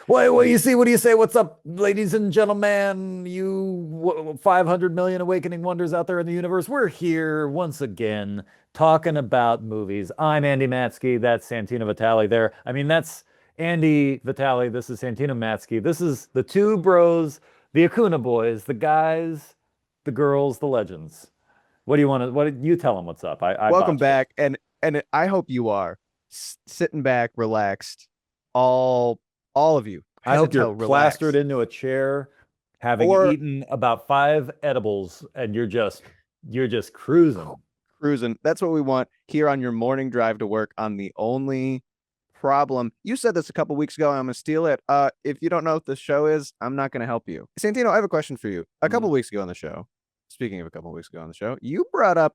What you see? What do you say? What's up, ladies and gentlemen? You 500 million awakening wonders out there in the universe. We're here once again talking about movies. I'm Andy Matsky. That's Santino Vitale there. I mean, that's Andy Vitale. This is Santino Matsky. This is the two bros, the Acuna boys, the guys, the girls, the legends. What do you want to, what did you tell them what's up? I Welcome botched it. back, and I hope you are sitting back, relaxed, all of you, I head to hope you're toe, plastered relaxed, into a chair, having or eaten about five edibles, and you're just cruising. cruising. That's what we want here on your morning drive to work. On the only problem, you said this a couple weeks ago, and I'm gonna steal it. If you don't know what the show is, I'm not gonna help you. Santino, I have a question for you. A couple Mhm. weeks ago on the show, speaking of a couple weeks ago on the show, you brought up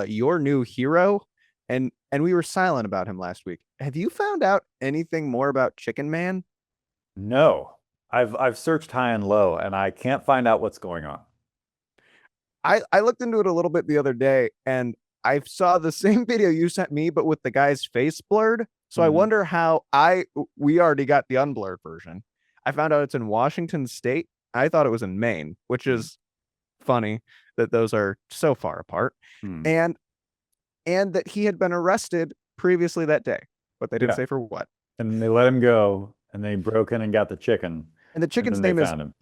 your new hero, and we were silent about him last week. Have you found out anything more about Chicken Man? No, I've searched high and low, and I can't find out what's going on. I looked into it a little bit the other day, and I saw the same video you sent me, but with the guy's face blurred. So I Mhm. wonder how we already got the unblurred version. I found out it's in Washington State. I thought it was in Maine, which Mhm. is funny that those are so far apart. Mhm. And that he had been arrested previously that day, but they didn't Yeah, say for what. and they let him go, and they broke in and got the chicken, And the and chicken's then they name is found him.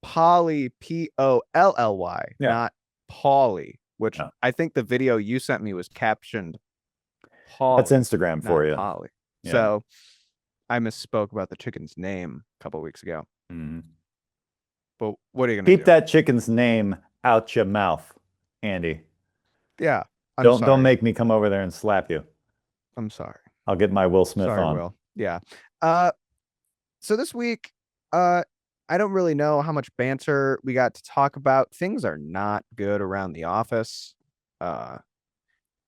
Polly, Polly, Yeah, not Polly, which no, I think the video you sent me was captioned that's Polly, Instagram not for you. Polly. Yeah. So I misspoke about the chicken's name a couple weeks ago. Mhm. But what are you gonna Keep do? that chicken's name out your mouth, Andy. Yeah, I'm Don't sorry. make me come over there and slap you. I'm sorry. I'll get my Will Smith Sorry, on. Will. Yeah. Uh, so this week, uh, I don't really know how much banter we got to talk about. Things are not good around the office. Uh,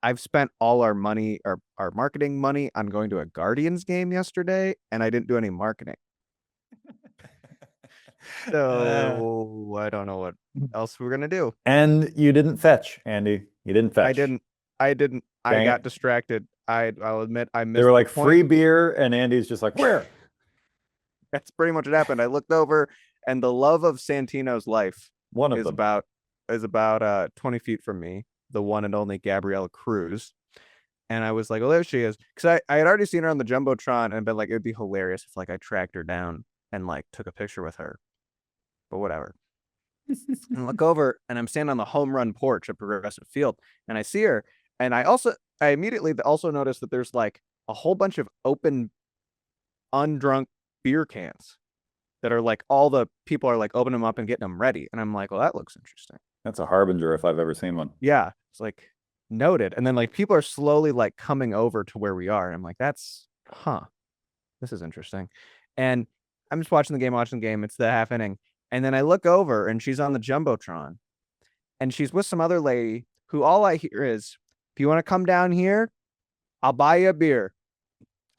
I've spent all our money, our marketing money, on going to a Guardians game yesterday, and I didn't do any marketing. Uh, So I don't know what else we're gonna do. and you didn't fetch, Andy. You didn't I fetch. didn't. I didn't. I Dang got it. distracted. I'll admit I They were missed the like point. free beer, and Andy's just like, where? That's pretty much what happened. I looked over, and the love of Santino's life One of is them. about 20 feet from me, the one and only Gabrielle Cruz. And I was like, oh, there she is. Because I had already seen her on the Jumbotron and been like, it would be hilarious if like I tracked her down and like took a picture with her. But whatever. And I look over and I'm standing on the home run porch of Progressive Field, and I see her. And I immediately also noticed that there's like a whole bunch of open, undrunk beer cans that are like all the people are like opening them up and getting them ready. And I'm like, well, that looks interesting. That's a harbinger if I've ever seen one. Yeah. It's like noted. And then like people are slowly like coming over to where we are. And I'm like, this is interesting. And I'm just watching the game. It's the half inning. And then I look over and she's on the Jumbotron and she's with some other lady who all I hear is, if you want to come down here, I'll buy you a beer.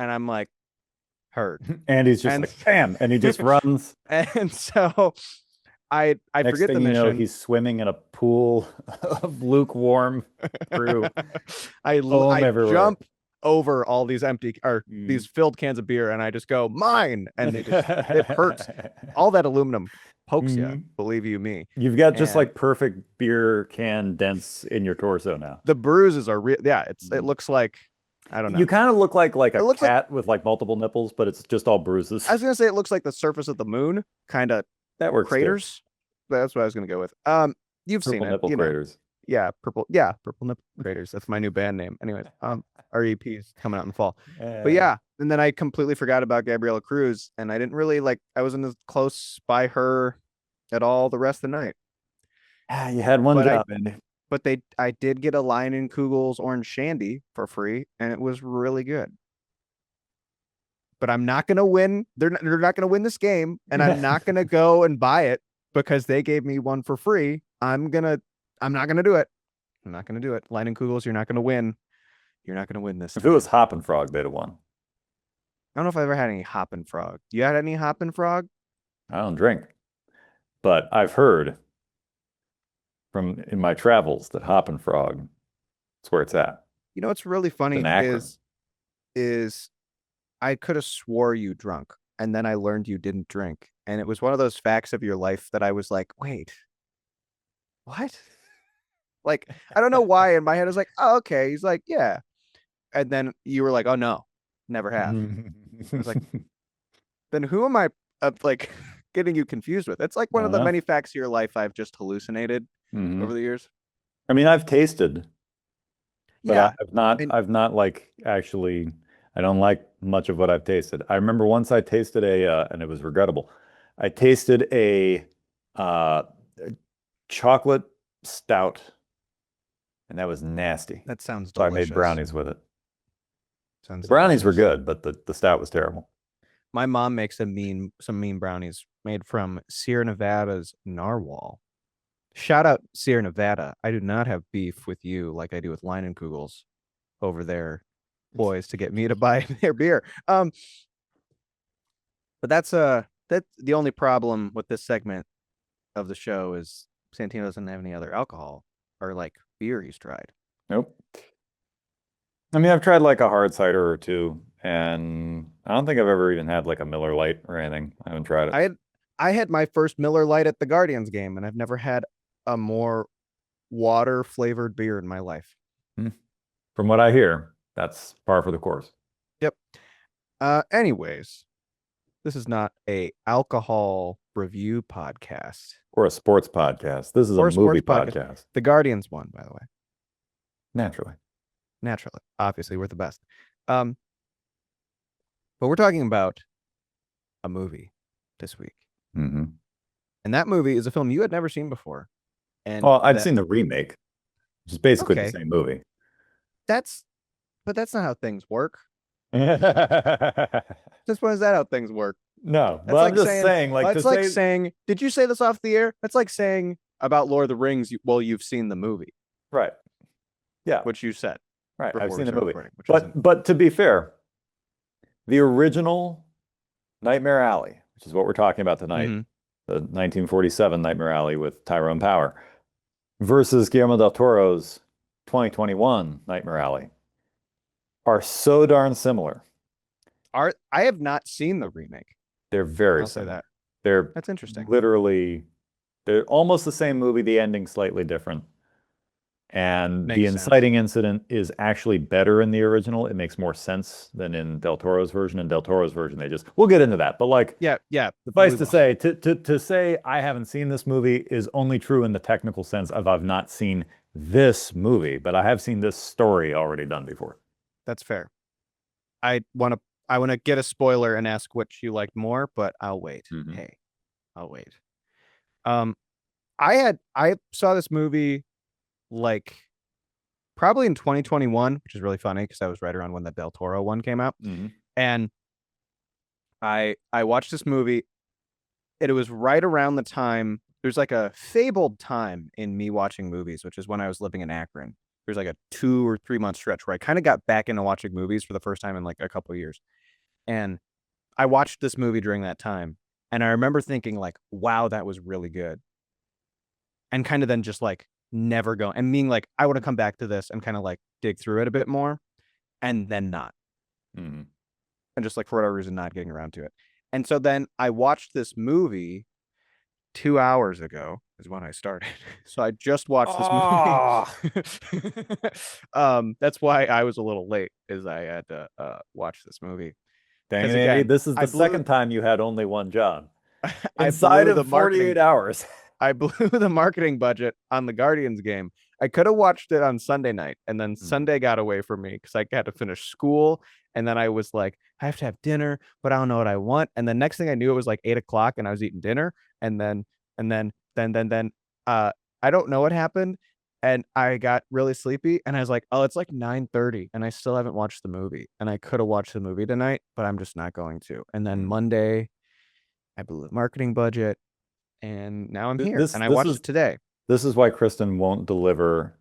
And I'm like, heard. Andy's just And like, bam, and he just runs. and so I Next forget the thing you know, mission. he's swimming in a pool of lukewarm brew, foam I everywhere. jump over all these empty or Mm. these filled cans of beer and I just go mine, and it hurts. All that aluminum pokes you, Mhm. believe you me. You've got just And like perfect beer can dents in your torso now. the bruises are real. Yeah, it Mhm. looks like, I don't You know. kind of look like It a looks like, cat with like multiple nipples, but it's just all bruises. I was gonna say it looks like the surface of the moon, kind of That works too. craters. That's what I was gonna go with. You've seen Purple it, nipple craters. yeah, purple nipple craters. That's my new band name. Anyways, REP is coming out in the fall. But Uh, yeah, and then I completely forgot about Gabriela Cruz, and I didn't really like. I wasn't as close by her at all the rest of the night. you had one But job, Andy. I did get a line in Kugel's orange shandy for free, and it was really good. But I'm not gonna win. They're not gonna win this game, and I'm not gonna go and buy it because they gave me one for free. I'm not gonna do it. I'm not gonna do it. Line and Kugels, you're not gonna win. You're not gonna win this If it time. was Hop and Frog, they'd have won. I don't know if I ever had any Hoppin' Frog. You had any Hoppin' Frog? I don't drink, but I've heard from in my travels that Hop and Frog is where it's at. You know what's really It's in funny Akron. is I could have swore you drunk and then I learned you didn't drink. And it was one of those facts of your life that I was like, wait, what? Like, I don't know why in my head I was like, oh, okay. He's like, yeah. And then you were like, oh no, never have. I was like, then who am I like getting you confused with? It's like I one of don't the know. many facts of your life I've just hallucinated over the years. I mean, I've tasted, but Yeah. And I've not like actually, I don't like much of what I've tasted. I remember once I tasted and it was regrettable. I tasted uh, chocolate stout, and that was nasty. that sounds So I made delicious. brownies with it. Sounds The brownies were delicious. good, but the stout was terrible. My mom makes some mean brownies made from Sierra Nevada's narwhal. Shout out Sierra Nevada. I do not have beef with you like I do with Leinenkugels over there, boys, to get me to buy their beer. But that's the only problem with this segment of the show is Santino doesn't have any other alcohol or like beer he's tried. Nope. I mean, I've tried like a hard cider or two, and I don't think I've ever even had like a Miller Lite or anything. I haven't tried it. I had I had my first Miller Lite at the Guardians game, and I've never had a more water flavored beer in my life. Hmm. From what I hear, that's par for the course. Yep. Anyways, this is not a alcohol review podcast Or a sports podcast. This is a or a movie sports podcast. podcast. The Guardians won, by the way. Naturally. Naturally. Obviously, we're the best. Um, but we're talking about a movie this week. Hmm. And that movie is a film you had never seen before. And Well, I'd that seen the remake, which is basically the okay, same movie. that's but that's not how things work. No, Since when is that how things work? but That's I'm like just saying saying, like to that's like say, saying, did you say this off the air? That's like saying about Lord of the Rings, well, you've seen the movie, right. Yeah, which you said right. I've before we seen the started movie. recording, which isn't But to be fair, the original Nightmare Alley, which is what we're talking about tonight, mm-hmm. the 1947 Nightmare Alley with Tyrone Power, versus Guillermo del Toro's 2021 Nightmare Alley, are so darn similar. I have not seen the remake. They're very I'll say similar. that. They're That's interesting. literally, they're almost the same movie, the ending slightly different. And the Makes sense. inciting incident is actually better in the original. It makes more sense than in Del Toro's version. In Del Toro's version, we'll get into that. But like, Yeah. suffice to say, to say I haven't seen this movie is only true in the technical sense of I've not seen this movie, but I have seen this story already done before. That's fair. I want to get a spoiler and ask what you liked more, but I'll wait. Mhm. Hey, I'll wait. I saw this movie like probably in 2021, which is really funny because I was right around when the Del Toro one came out. Mhm. And I watched this movie. It was right around the time there's like a fabled time in me watching movies, which is when I was living in Akron. There's like a 2 or 3 month stretch where I kind of got back into watching movies for the first time in like a couple of years. And I watched this movie during that time. And I remember thinking like, wow, that was really good. And kind of then just like never go and being like, I want to come back to this and kind of like dig through it a bit more and then not. Mhm. And just like for whatever reason, not getting around to it. And so then I watched this movie 2 hours ago is when I started. So I just watched this movie. That's why I was a little late, is I had to watch this movie. Dang it, Because Andy, again, this is I the blew second time you had only one job. I Inside blew of the 48 marketing hours. I blew the marketing budget on the Guardians game. I could have watched it on Sunday night, and then Sunday got away from me because I had to finish school. And then I was like, I have to have dinner, but I don't know what I want. And the next thing I knew, it was like 8 o'clock, and I was eating dinner. And then, I don't know what happened, and I got really sleepy. And I was like, oh, it's like 9:30, and I still haven't watched the movie. And I could have watched the movie tonight, but I'm just not going to. And then Monday, I blew the marketing budget. And now I'm here, and I watched it today. This is why Kristen won't deliver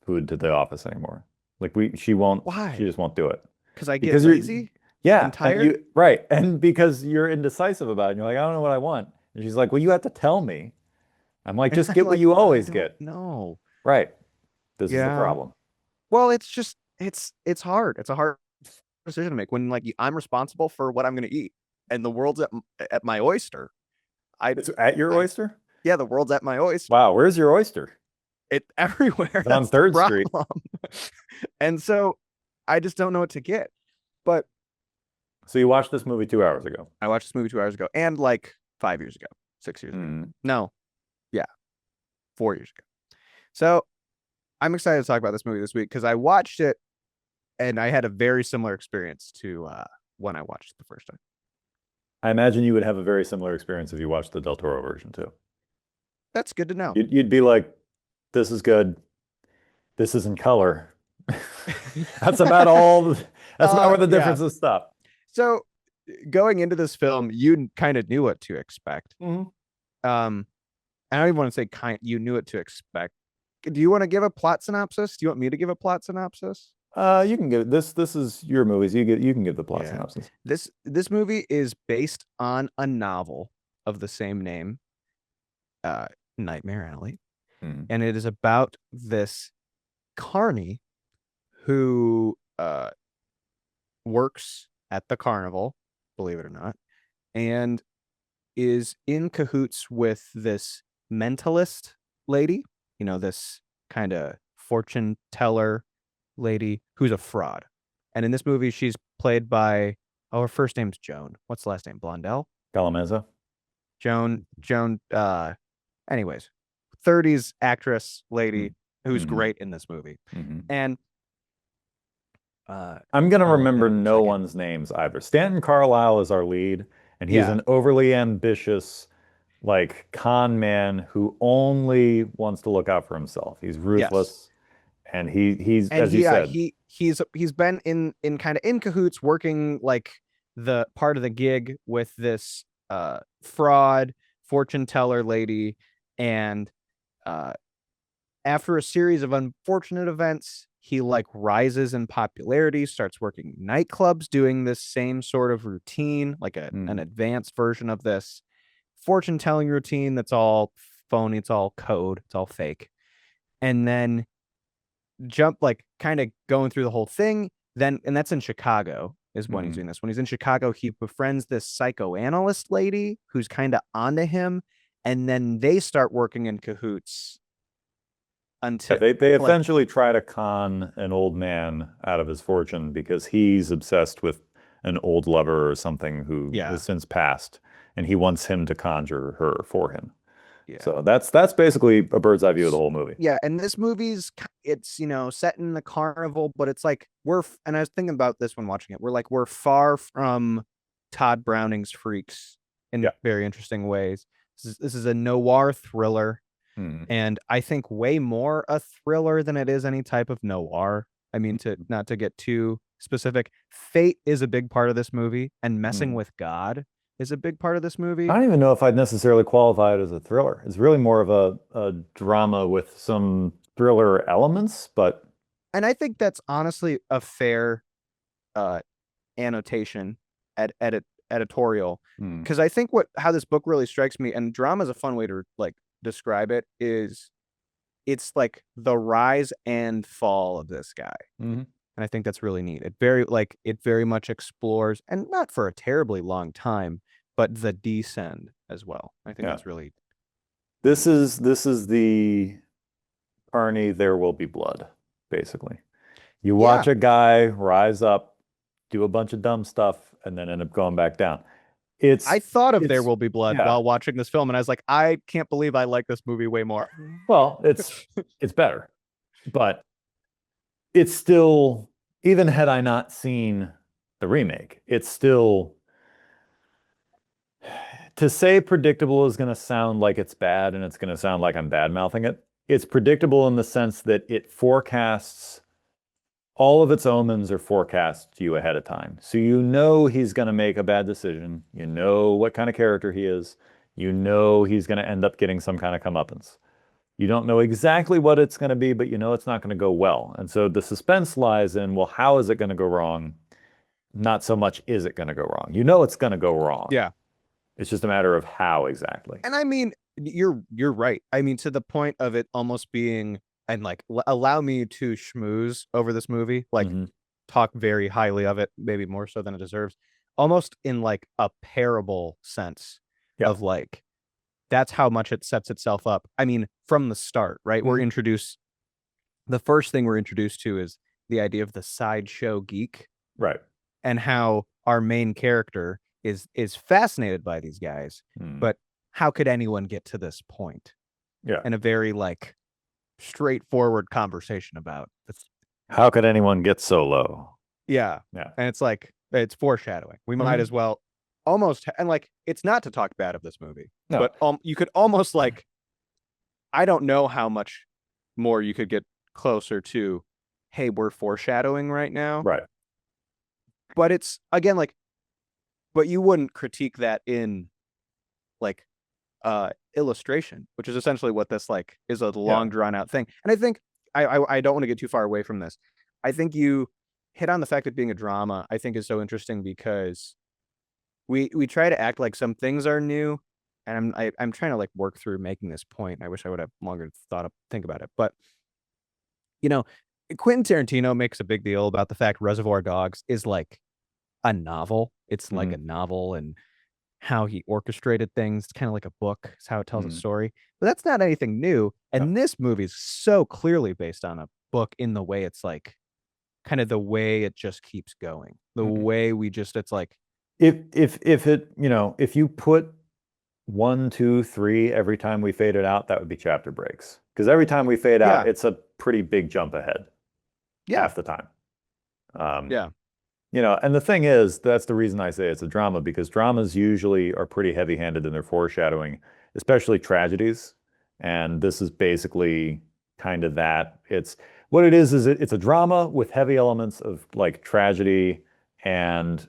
food to the office anymore. Like she won't. Why? She just won't do it. Because I get Because lazy yeah, and tired. right, and because you're indecisive about it. And you're like, I don't know what I want. And she's like, well, you have to tell me. I'm like, And just I'm get what like, you I always don't get. know. Right. This is the Yeah. problem. Well, it's just it's hard. It's a hard decision to make when like I'm responsible for what I'm going to eat. and the world's at my oyster. It's at your oyster? Yeah, the world's at my oyster. Wow, where's your oyster? It everywhere. It's on That's the 3rd Street. problem. And so I just don't know what to get. But So you watched this movie 2 hours ago. I watched this movie 2 hours ago, and like 5 years ago, 6 years ago. No, yeah, 4 years ago. So I'm excited to talk about this movie this week because I watched it and I had a very similar experience to when I watched it the first time. I imagine you would have a very similar experience if you watched the Del Toro version too. That's good to know. You'd be like, this is good. This is in color. That's about all. That's about where the differences stop. So going into this film, you kind of knew what to expect. I don't even want to say you knew what to expect. Do you want to give a plot synopsis? Do you want me to give a plot synopsis? You can give this. This is your movies. You can give the plot synopsis. This movie is based on a novel of the same name, Nightmare Alley, and it is about this carny who works at the carnival, believe it or not, and is in cahoots with this mentalist lady, this kind of fortune teller lady who's a fraud. And in this movie, she's played by, her first name's Joan. What's the last name? Blondell? Galameza. Joan, anyways, 30s actress lady who's great in this movie. And I'm going to remember no one's names either. Stanton Carlisle is our lead, and he's an overly ambitious, like, con man who only wants to look out for himself. He's ruthless, and he's as you said, he's been in kind of in cahoots, working like the part of the gig with this fraud fortune teller lady, and after a series of unfortunate events, he like rises in popularity, starts working nightclubs, doing this same sort of routine, like an advanced version of this fortune telling routine that's all phony, it's all code, it's all fake. And then kind of going through the whole thing. And that's in Chicago is when he's doing this. When he's in Chicago, he befriends this psychoanalyst lady who's kind of onto him. And then they start working in cahoots until they essentially try to con an old man out of his fortune because he's obsessed with an old lover or something who has since passed, and he wants him to conjure her for him. So that's basically a bird's eye view of the whole movie. Yeah, and this movie's it's set in the carnival, but it's like and I was thinking about this when watching it. We're far from Todd Browning's Freaks in very interesting ways. This is a noir thriller, and I think way more a thriller than it is any type of noir. I mean, not to get too specific, fate is a big part of this movie, and messing with God is a big part of this movie. I don't even know if I'd necessarily qualify it as a thriller. It's really more of a drama with some thriller elements, but... And I think that's honestly a fair annotation, editorial, because I think how this book really strikes me, and drama is a fun way to like describe it, is it's like the rise and fall of this guy. And I think that's really neat. It very much explores, and not for a terribly long time, but the descend as well. I think that's really. This is the Carney, There Will Be Blood, basically. You watch a guy rise up, do a bunch of dumb stuff, and then end up going back down. I thought of There Will Be Blood while watching this film, and I was like, I can't believe I like this movie way more. Well, it's better, but it's still, even had I not seen the remake, it's still, to say predictable is going to sound like it's bad, and it's going to sound like I'm bad-mouthing it. It's predictable in the sense that it forecasts, all of its omens are forecast to you ahead of time. So you know he's going to make a bad decision. You know what kind of character he is. You know he's going to end up getting some kind of comeuppance. You don't know exactly what it's going to be, but you know it's not going to go well. And so the suspense lies in, well, how is it going to go wrong? Not so much is it going to go wrong. You know it's going to go wrong. Yeah. It's just a matter of how exactly. And I mean, you're right. I mean, to the point of it almost being, and like, allow me to schmooze over this movie, like talk very highly of it, maybe more so than it deserves. almost in like a parable sense Yeah. of like, that's how much it sets itself up. I mean, from the start, right? We're introduced, the first thing we're introduced to is the idea of the sideshow geek, Right. and how our main character is fascinated by these guys, but how could anyone get to this point? Yeah. And a very like straightforward conversation about this. How could anyone get so low? Yeah. Yeah. And it's like, it's foreshadowing. We might as well almost, and like, it's not to talk bad of this movie, No. but you could almost like, I don't know how much more you could get closer to, hey, we're foreshadowing right now. Right. But it's again like, but you wouldn't critique that in like illustration, which is essentially what this like is, a long drawn out thing. And I think I don't want to get too far away from this. I think you hit on the fact that being a drama, I think, is so interesting because we try to act like some things are new, and I'm trying to like work through making this point. I wish I would have longer think about it, but you know, Quentin Tarantino makes a big deal about the fact Reservoir Dogs is like a novel. It's like a novel, and how he orchestrated things. It's kind of like a book. It's how it tells a story. But that's not anything new. And this movie is so clearly based on a book in the way it's like kind of the way it just keeps going. The way we just, it's like, if it, you know, if you put 1, 2, 3 every time we fade it out, that would be chapter breaks. Because every time we fade out, it's a pretty big jump ahead. Half the time. yeah. You know, and the thing is, that's the reason I say it's a drama, because dramas usually are pretty heavy-handed in their foreshadowing, especially tragedies. And this is basically kind of that. It's what it is it's a drama with heavy elements of like tragedy and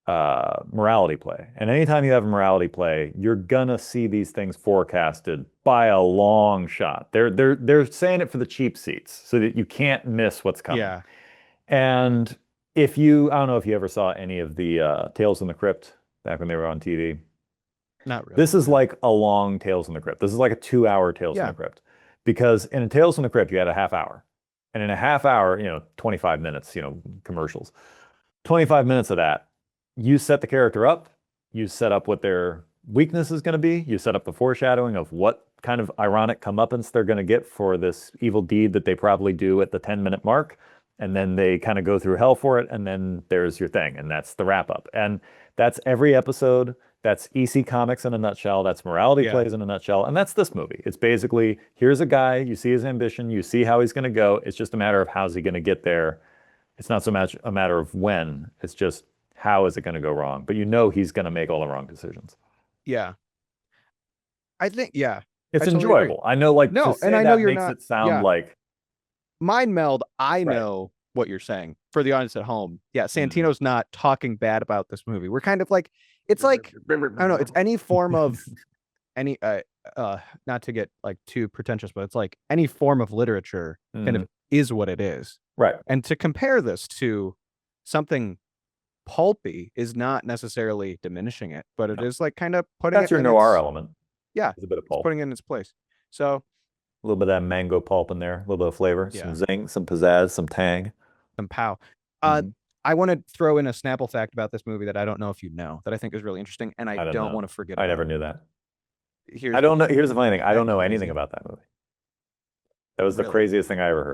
morality play. And anytime you have a morality play, you're gonna see these things forecasted by a long shot. They're saying it for the cheap seats so that you can't miss what's coming. Yeah. And if you, I don't know if you ever saw any of the Tales from the Crypt back when they were on TV. Not really. This is like a long Tales from the Crypt. This is like a 2-hour Tales from the Crypt. Because in a Tales from the Crypt, you had a half hour. And in a half hour, you know, 25 minutes, you know, commercials. 25 minutes of that, you set the character up, you set up what their weakness is going to be, you set up the foreshadowing of what kind of ironic comeuppance they're going to get for this evil deed that they probably do at the 10-minute mark. And then they kind of go through hell for it, and then there's your thing, and that's the wrap up. And that's every episode. That's EC Comics in a nutshell. That's morality plays in a nutshell. And that's this movie. It's basically, here's a guy, you see his ambition, you see how he's going to go. It's just a matter of how's he going to get there. It's not so much a matter of when, it's just how is it going to go wrong. But you know he's going to make all the wrong decisions. Yeah. I think, It's enjoyable. I know, like, no, to say and I that know you're makes not, it sound like mind meld. I know what you're saying for the audience at home. Yeah, Santino's not talking bad about this movie. We're kind of like, it's like, I don't know, it's any form of any not to get like too pretentious, but it's like any form of literature kind of is what it is. Right. And to compare this to something pulpy is not necessarily diminishing it, but it is like kind of putting that's it your in noir its, element. Yeah, It's a bit of pulp. putting it in its place. So a little bit of that mango pulp in there, a little bit of flavor, some zing, some pizzazz, some tang. Some pow. I want to throw in a Snapple fact about this movie that I don't know if you know, that I think is really interesting, and I don't want to forget I about never it. knew that. Here's I don't know. Here's the funny thing. I don't know crazy. anything about that movie. That was the Really? craziest thing I ever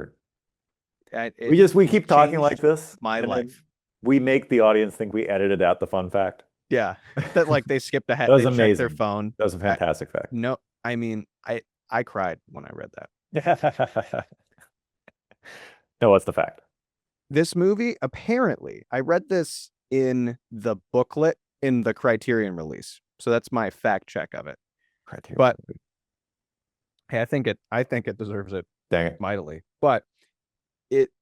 heard. It We keep talking like changed this. my and then life. We make the audience think we edited out the fun fact. Yeah, that like they skipped ahead. That was They checked amazing. their phone. That was a fantastic fact. No, I mean, I cried when I read that. No, what's the fact? This movie, apparently, I read this in the booklet in the Criterion release. So that's my fact check of it. Criterion. But hey, I think it deserves it. Dang it. Mightily. But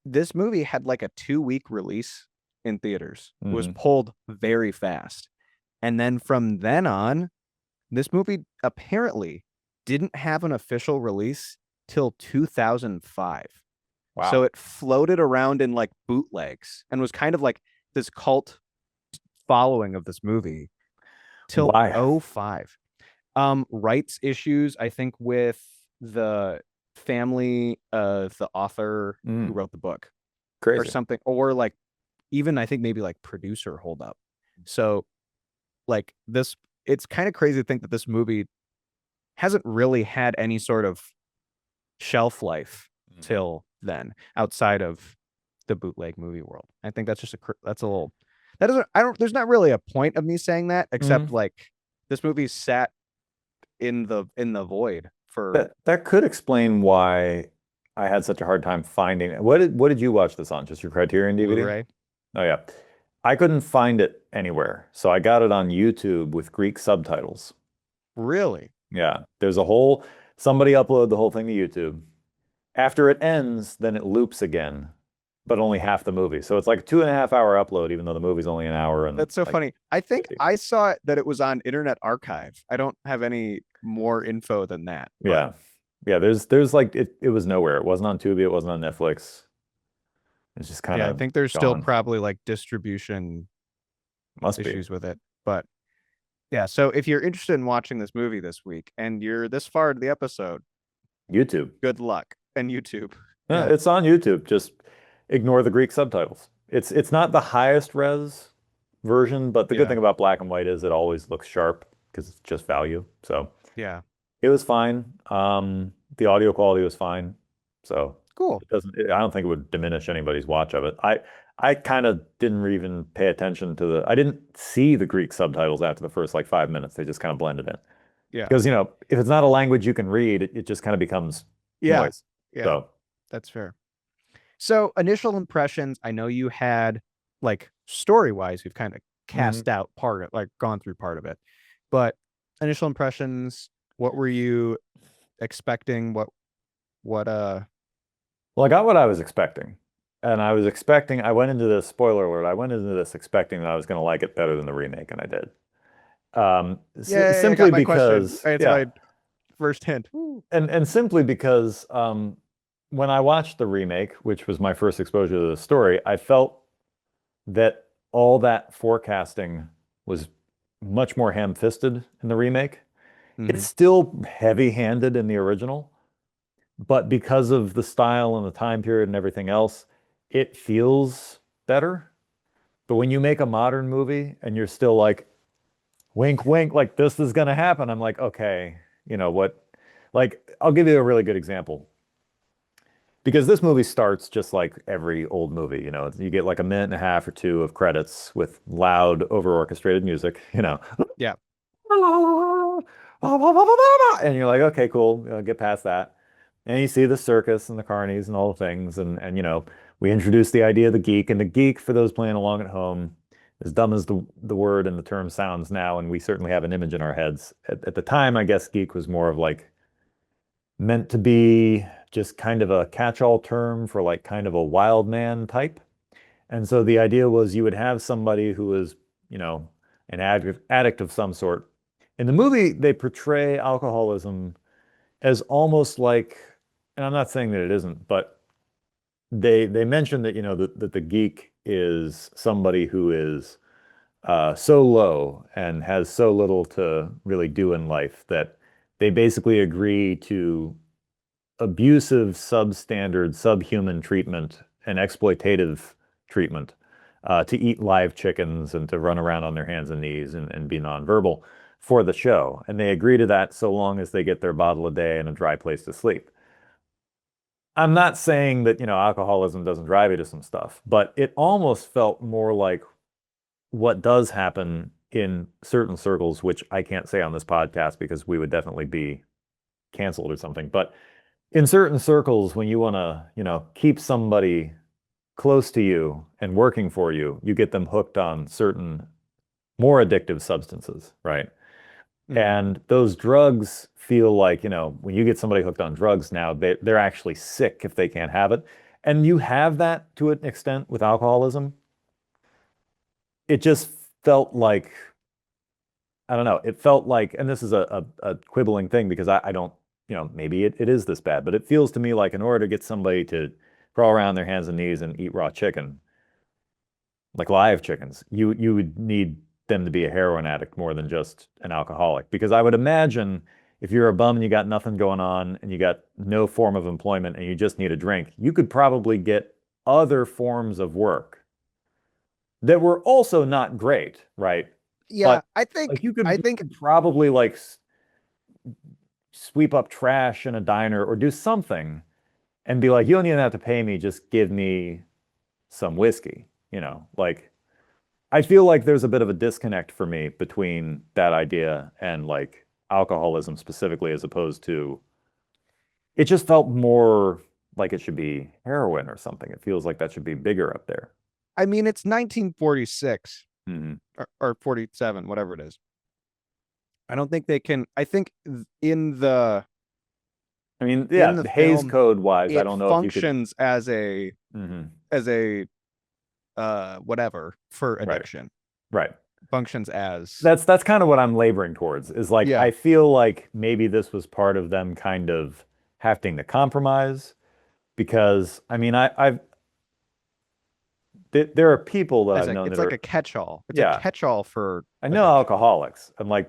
this movie had like a 2-week release in theaters. It was pulled very fast. And then from then on, this movie apparently didn't have an official release till 2005. Wow. So it floated around in like bootlegs and was kind of like this cult following of this movie till 2005. Rights issues, I think, with the family of the author who wrote the book. Crazy. Or something, or like even I think maybe like producer hold up. So like this, it's kind of crazy to think that this movie hasn't really had any sort of shelf life till then outside of the bootleg movie world. I think that's just that's a little that doesn't I don't there's not really a point of me saying that except like this movie sat in the void for That could explain why I had such a hard time finding it. What did you watch this on? Just your Criterion DVD? Blu-ray. Oh yeah. I couldn't find it anywhere. So I got it on YouTube with Greek subtitles. Really? Yeah. There's a whole somebody uploaded the whole thing to YouTube. After it ends, then it loops again, but only half the movie. So it's like a 2.5 hour upload, even though the movie's only an hour and That's so like funny. I think 50. I saw it that it was on Internet Archive. I don't have any more info than that. But Yeah. Yeah, there's like it was nowhere. It wasn't on Tubi, it wasn't on Netflix. It's just kind yeah, I of think there's still gone. probably like distribution Must be. issues with it. But yeah, so if you're interested in watching this movie this week and you're this far to the episode, YouTube. good luck. And YouTube. Yeah, Yeah. it's on YouTube. Just ignore the Greek subtitles. It's not the highest res version, but the good Yeah. thing about black and white is it always looks sharp because it's just value. So Yeah. it was fine. The audio quality was fine. So Cool. I don't think it would diminish anybody's watch of it. I kind of didn't even pay attention to I didn't see the Greek subtitles after the first like 5 minutes. They just kind of blended in. Yeah. Because, if it's not a language you can read, it just kind of becomes Yeah. noise. Yeah. So That's fair. So initial impressions, I know you had like story-wise, we've kind of cast out part of like gone through part of it. But initial impressions, what were you expecting? What well, I got what I was expecting. And I went into this, spoiler alert, I went into this expecting that I was going to like it better than the remake, and I did. Yay, I Simply got my question. because, It's yeah, my first hint. Woo. and simply because when I watched the remake, which was my first exposure to the story, I felt that all that forecasting was much more ham-fisted in the remake. It's still heavy-handed in the original, but because of the style and the time period and everything else, it feels better. But when you make a modern movie and you're still like, wink, wink, like this is gonna happen, I'm like, okay, you know what? Like, I'll give you a really good example. Because this movie starts just like every old movie, you get like a minute and a half or two of credits with loud, over-orchestrated music, Yeah. and you're like, okay, cool, get past that. And you see the circus and the carnies and all the things, and we introduce the idea of the geek, and the geek, for those playing along at home, as dumb as the word and the term sounds now, and we certainly have an image in our heads. At the time, I guess geek was more of like meant to be just kind of a catch-all term for like kind of a wild man type. And so the idea was you would have somebody who was, an addict of some sort. In the movie, they portray alcoholism as almost like, and I'm not saying that it isn't, but they mention that, that the geek is somebody who is so low and has so little to really do in life that they basically agree to abusive, substandard, subhuman treatment and exploitative treatment to eat live chickens and to run around on their hands and knees and be nonverbal for the show. And they agree to that so long as they get their bottle a day and a dry place to sleep. I'm not saying that, alcoholism doesn't drive you to some stuff, but it almost felt more like what does happen in certain circles, which I can't say on this podcast because we would definitely be canceled or something. But in certain circles, when you want to, keep somebody close to you and working for you, you get them hooked on certain more addictive substances, right? And those drugs feel like, when you get somebody hooked on drugs now, they're actually sick if they can't have it. And you have that to an extent with alcoholism. It just felt like, I don't know, it felt like, and this is a quibbling thing because I don't, maybe it is this bad, but it feels to me like in order to get somebody to crawl around their hands and knees and eat raw chicken, like live chickens, you would need them to be a heroin addict more than just an alcoholic. Because I would imagine if you're a bum and you got nothing going on and you got no form of employment and you just need a drink, you could probably get other forms of work that were also not great, right? Yeah, But like I you think could probably like sweep up trash in a diner or do something and be like, you don't even have to pay me, just give me some whiskey, like I feel like there's a bit of a disconnect for me between that idea and like alcoholism specifically, as opposed to it just felt more like it should be heroin or something. It feels like that should be bigger up there. I mean it's 1946 Hmm. or 47, whatever it is. I don't think they can. I think I mean, in yeah, the Hays film Code wise, I it don't know if you could. functions Hmm. as a whatever for Right, addiction. right. Functions as That's kind of what I'm laboring towards is like yeah. I feel like maybe this was part of them kind of having to compromise because I mean I've there are people that I've Isaac, known it's that like a are catch-all. It's a yeah, catch-all for I know addiction. alcoholics and like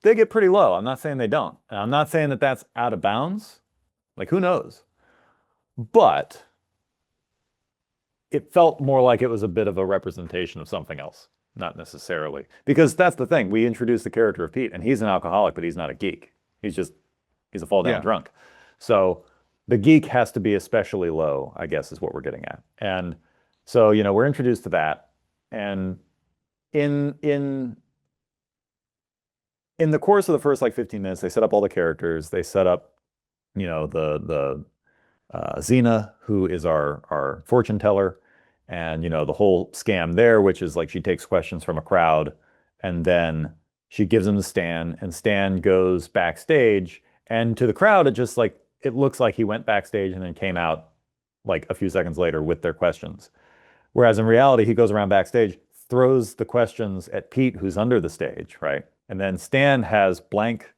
they get pretty low. I'm not saying they don't. And I'm not saying that that's out of bounds. Like who knows? But it felt more like it was a bit of a representation of something else, not necessarily. Because that's the thing. We introduced the character of Pete and he's an alcoholic, but he's not a geek. He's a fall down Yeah. drunk. So the geek has to be especially low, I guess is what we're getting at. And so, we're introduced to that. And in in in the course of the first like 15 minutes, they set up all the characters. They set up, the Xena, who is our fortune teller, and the whole scam there, which is like she takes questions from a crowd, and then she gives them to Stan, and Stan goes backstage, and to the crowd, it looks like he went backstage and then came out like a few seconds later with their questions. Whereas in reality, he goes around backstage, throws the questions at Pete, who's under the stage, right? And then Stan has blank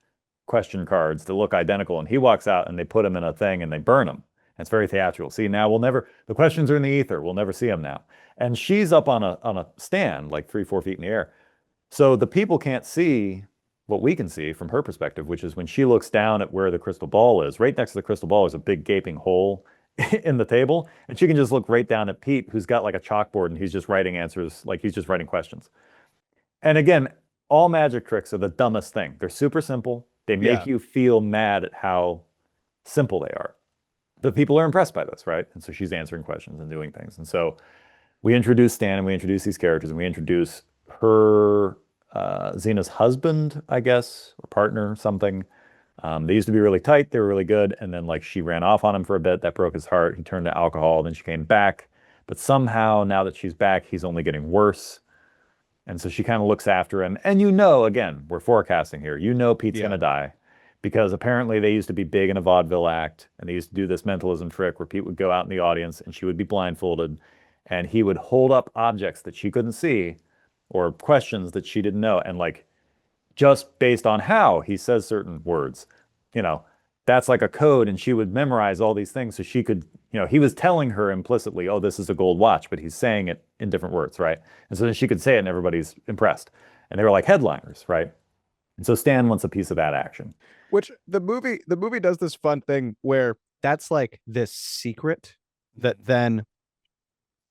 question cards that look identical, and he walks out and they put them in a thing and they burn them. And it's very theatrical. See, now the questions are in the ether. We'll never see them now. And she's up on a stand, like 3, 4 feet in the air. So the people can't see what we can see from her perspective, which is when she looks down at where the crystal ball is. Right next to the crystal ball is a big gaping hole in the table, and she can just look right down at Pete, who's got like a chalkboard and he's just writing answers, like he's just writing questions. And again, all magic tricks are the dumbest thing. They're super simple. They make Yeah. you feel mad at how simple they are. The people are impressed by this, right? And so she's answering questions and doing things. And so we introduce Stan and we introduce these characters and we introduce her, Xena's husband, I guess, or partner, something. They used to be really tight. They were really good. And then like she ran off on him for a bit. That broke his heart. He turned to alcohol. Then she came back. But somehow now that she's back, he's only getting worse. And so she kind of looks after him. And again, we're forecasting here. Pete's Yeah. going to die because apparently they used to be big in a vaudeville act and they used to do this mentalism trick where Pete would go out in the audience and she would be blindfolded and he would hold up objects that she couldn't see or questions that she didn't know. And like just based on how he says certain words, you know, that's like a code and she would memorize all these things so she could, he was telling her implicitly, oh, this is a gold watch, but he's saying it in different words, right? And so then she could say it and everybody's impressed. And they were like headliners, right? And so Stan wants a piece of that action. Which the movie does this fun thing where that's like this secret that then,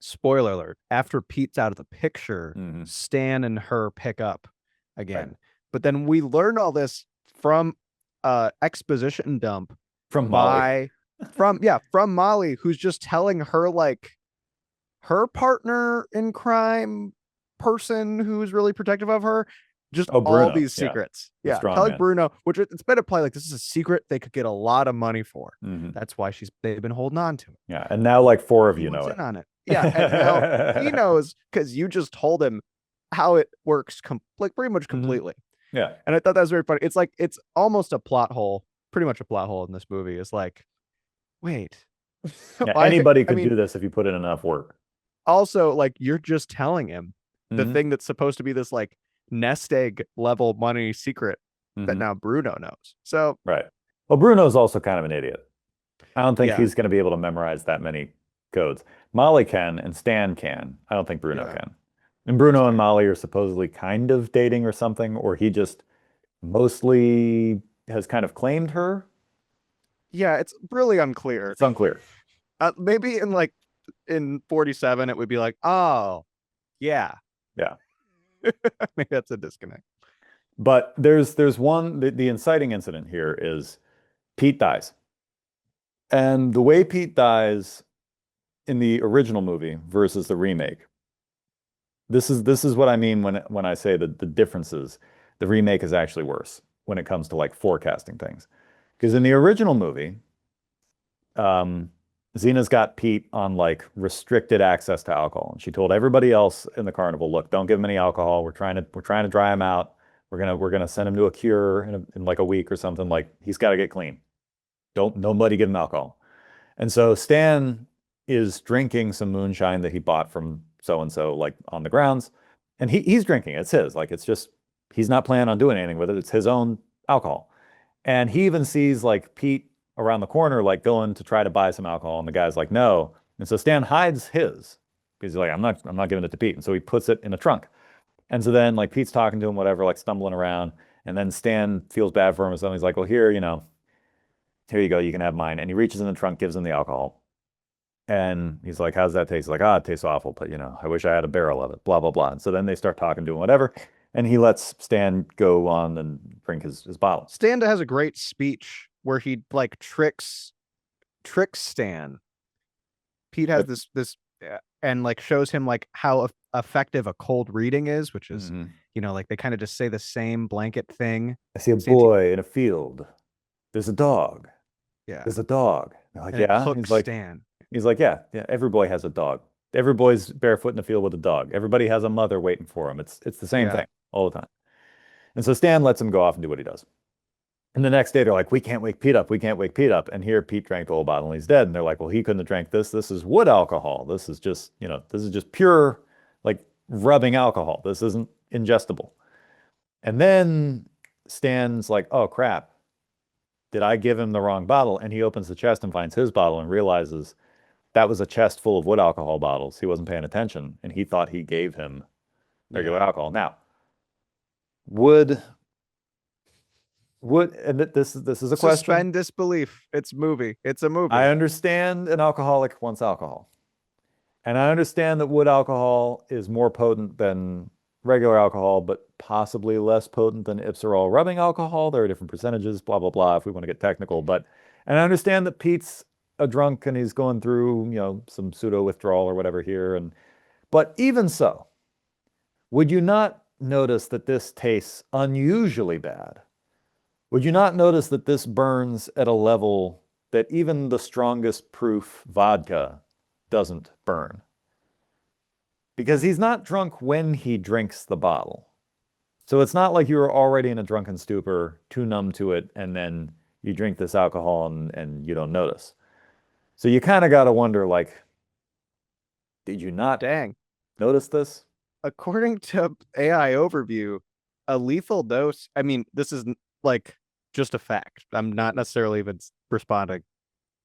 spoiler alert, after Pete's out of the picture, Hmm. Stan and her pick up Right. again. But then we learn all this from exposition dump From Molly. by from Molly, who's just telling her like her partner in crime person who's really protective of her just Oh, all Bruno. these Yeah. secrets. The Yeah, strong telling man. Bruno, which it's been a play like this is a secret they could get a lot of money for. Hmm. That's why they've been holding on to it. Yeah. And now like four of He you know wants it. in on it. Yeah, and now he knows because you just told him how it works like pretty much Mhm. completely. Yeah. And I thought that was very funny. It's like it's almost a plot hole, pretty much a plot hole in this movie. It's like, wait, Yeah. I Anybody I could mean, do this if you put in enough work. also like you're just telling him the Hmm. thing that's supposed to be this like nest egg level money secret that Hmm. now Bruno knows. So Right. Well, Bruno's also kind of an idiot. I don't think yeah, he's going to be able to memorize that many codes. Molly can and Stan can. I don't think Bruno yeah, can. And that's Bruno and fair. Molly are supposedly kind of dating or something, or he just mostly has kind of claimed her. Yeah, it's really unclear. It's unclear. Maybe in 47 it would be like, oh, Yeah. Yeah. Maybe that's a disconnect. But there's one the inciting incident here is Pete dies. And the way Pete dies in the original movie versus the remake, this is what I mean when I say that the differences, the remake is actually worse when it comes to like forecasting things. Because in the original movie, um, Xena's got Pete on like restricted access to alcohol, and she told everybody else in the carnival, "Look, don't give him any alcohol. We're trying to dry him out. We're gonna send him to a cure in like a week or something. Like he's got to get clean. Don't nobody give him alcohol." And so Stan is drinking some moonshine that he bought from so and so, like on the grounds, and he's drinking it. It's his. Like it's just he's not planning on doing anything with it. It's his own alcohol. And he even sees like Pete around the corner, like going to try to buy some alcohol, and the guy's like, no. And so Stan hides his because he's like, I'm not giving it to Pete. And so he puts it in a trunk. And so then like Pete's talking to him, whatever, like stumbling around. And then Stan feels bad for him. And so he's like, well, here you go, you can have mine. And he reaches in the trunk, gives him the alcohol. And he's like, how's that taste? He's like, it tastes awful, but I wish I had a barrel of it, blah, blah, blah. And so then they start talking to him, whatever. And he lets Stan go on and drink his bottle. Stan has a great speech where he like tricks Stan. Pete has this and like shows him like how effective a cold reading is, which is Mhm. like they kind of just say the same blanket thing. I see a Same boy in a field. There's a dog. Yeah, There's a dog. They're like, and it yeah. hooks Stan. He's like, yeah, yeah. Every boy has a dog. Every boy's barefoot in the field with a dog. Everybody has a mother waiting for him. It's the same Yeah, thing all the time. And so Stan lets him go off and do what he does. And the next day they're like, we can't wake Pete up. We can't wake Pete up. And here Pete drank the whole bottle and he's dead. And they're like, well, he couldn't have drank this. This is wood alcohol. This is just pure like rubbing alcohol. This isn't ingestible. And then Stan's like, oh crap. Did I give him the wrong bottle? And he opens the chest and finds his bottle and realizes that was a chest full of wood alcohol bottles. He wasn't paying attention and he thought he gave him regular yeah. alcohol. Now, would and this is a question. Suspend disbelief. It's movie. It's a movie. I understand an alcoholic wants alcohol. And I understand that wood alcohol is more potent than regular alcohol, but possibly less potent than Ipsarol rubbing alcohol. There are different percentages, blah, blah, blah, if we want to get technical. And I understand that Pete's a drunk and he's going through, some pseudo withdrawal or whatever here. But even so, would you not notice that this tastes unusually bad? Would you not notice that this burns at a level that even the strongest proof vodka doesn't burn? Because he's not drunk when he drinks the bottle. So it's not like you were already in a drunken stupor, too numb to it, and then you drink this alcohol and you don't notice. So you kind of got to wonder, like, did you not Dang. notice this? According to AI overview, a lethal dose. I mean, this is like just a fact. I'm not necessarily even responding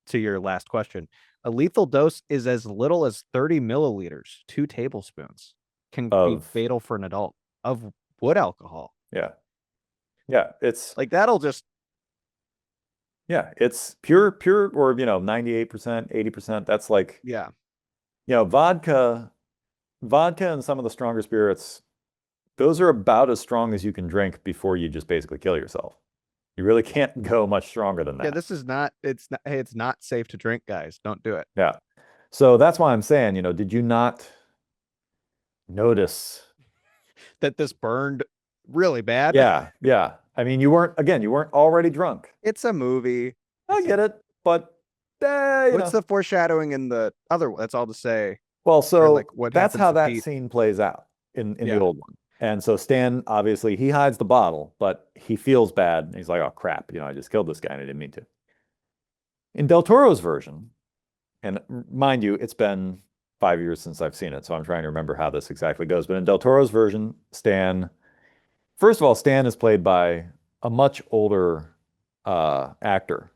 to your last question. A lethal dose is as little as 30 milliliters, 2 tablespoons, can be Of, fatal for an adult of wood alcohol. yeah. Yeah, it's Like that'll just it's pure, or 98%, 80%. That's like, yeah. vodka and some of the stronger spirits, those are about as strong as you can drink before you just basically kill yourself. You really can't go much stronger than Yeah, that. this is not hey, it's not safe to drink, guys. Don't do it. Yeah. So that's why I'm saying, did you not notice? That this burned really bad. Yeah, yeah. I mean, you weren't already drunk. It's a movie. I get it, but What's the foreshadowing in the other one? That's all to say. well, Or so like what that's happens how to that Pete. scene plays out in the Yeah. old one. And so Stan, obviously, he hides the bottle, but he feels bad. And he's like, oh, crap, I just killed this guy and I didn't mean to. In Del Toro's version, and mind you, it's been 5 years since I've seen it, so I'm trying to remember how this exactly goes. But in Del Toro's version, first of all, Stan is played by a much older actor.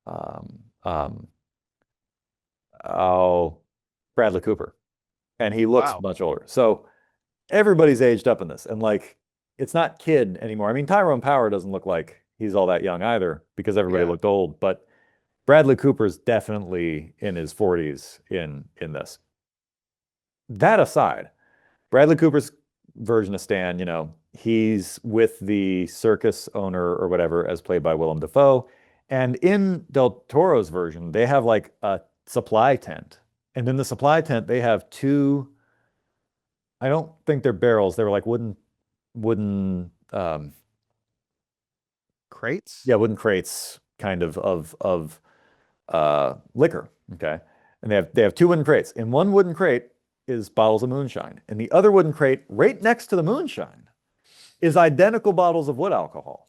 Um, um, oh, Bradley Cooper. And he looks Wow. much older. So everybody's aged up in this. And like, it's not kid anymore. I mean, Tyrone Power doesn't look like he's all that young either because everybody Yeah. looked old. But Bradley Cooper's definitely in his 40s in this. That aside, Bradley Cooper's version of Stan, he's with the circus owner or whatever, as played by Willem Dafoe. And in Del Toro's version, they have like a supply tent. And in the supply tent, they have two, I don't think they're barrels. They were like wooden, Crates? yeah, wooden crates kind of liquor. Okay. And they have two wooden crates. In one wooden crate is bottles of moonshine. In the other wooden crate, right next to the moonshine, is identical bottles of wood alcohol.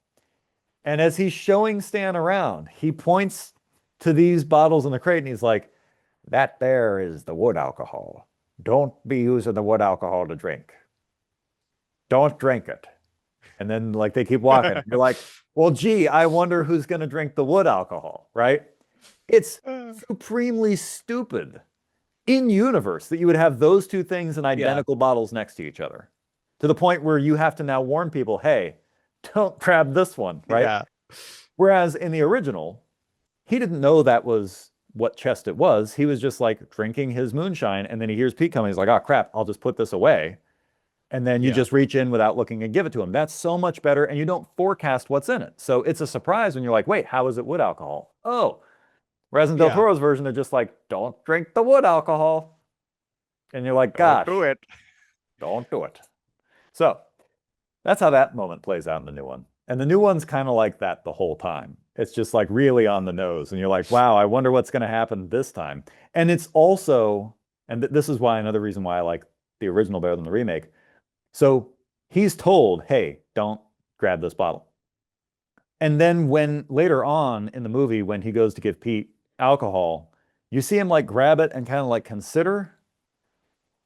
And as he's showing Stan around, he points to these bottles in the crate and he's like, that there is the wood alcohol. Don't be using the wood alcohol to drink. Don't drink it. And then like they keep walking. You're like, well, gee, I wonder who's going to drink the wood alcohol, right? It's supremely stupid in universe that you would have those two things in identical bottles next to each other, to the point where you have to now warn people, hey, don't grab this one, right? Yeah. Whereas in the original, he didn't know that was what chest it was. He was just like drinking his moonshine, and then he hears Pete coming. He's like, oh crap, I'll just put this away. And then you Yeah. just reach in without looking and give it to him. That's so much better, and you don't forecast what's in it. So it's a surprise when you're like, wait, how is it wood alcohol? Oh. Whereas in Del Yeah. Toro's version, they're just like, don't drink the wood alcohol. And you're like, gosh, Don't do it. don't do it. So that's how that moment plays out in the new one. And the new one's kind of like that the whole time. It's just like really on the nose. And you're like, wow, I wonder what's going to happen this time. And it's also, and this is why another reason why I like the original better than the remake. So he's told, hey, don't grab this bottle. And then when later on in the movie, when he goes to give Pete alcohol, you see him like grab it and kind of like consider.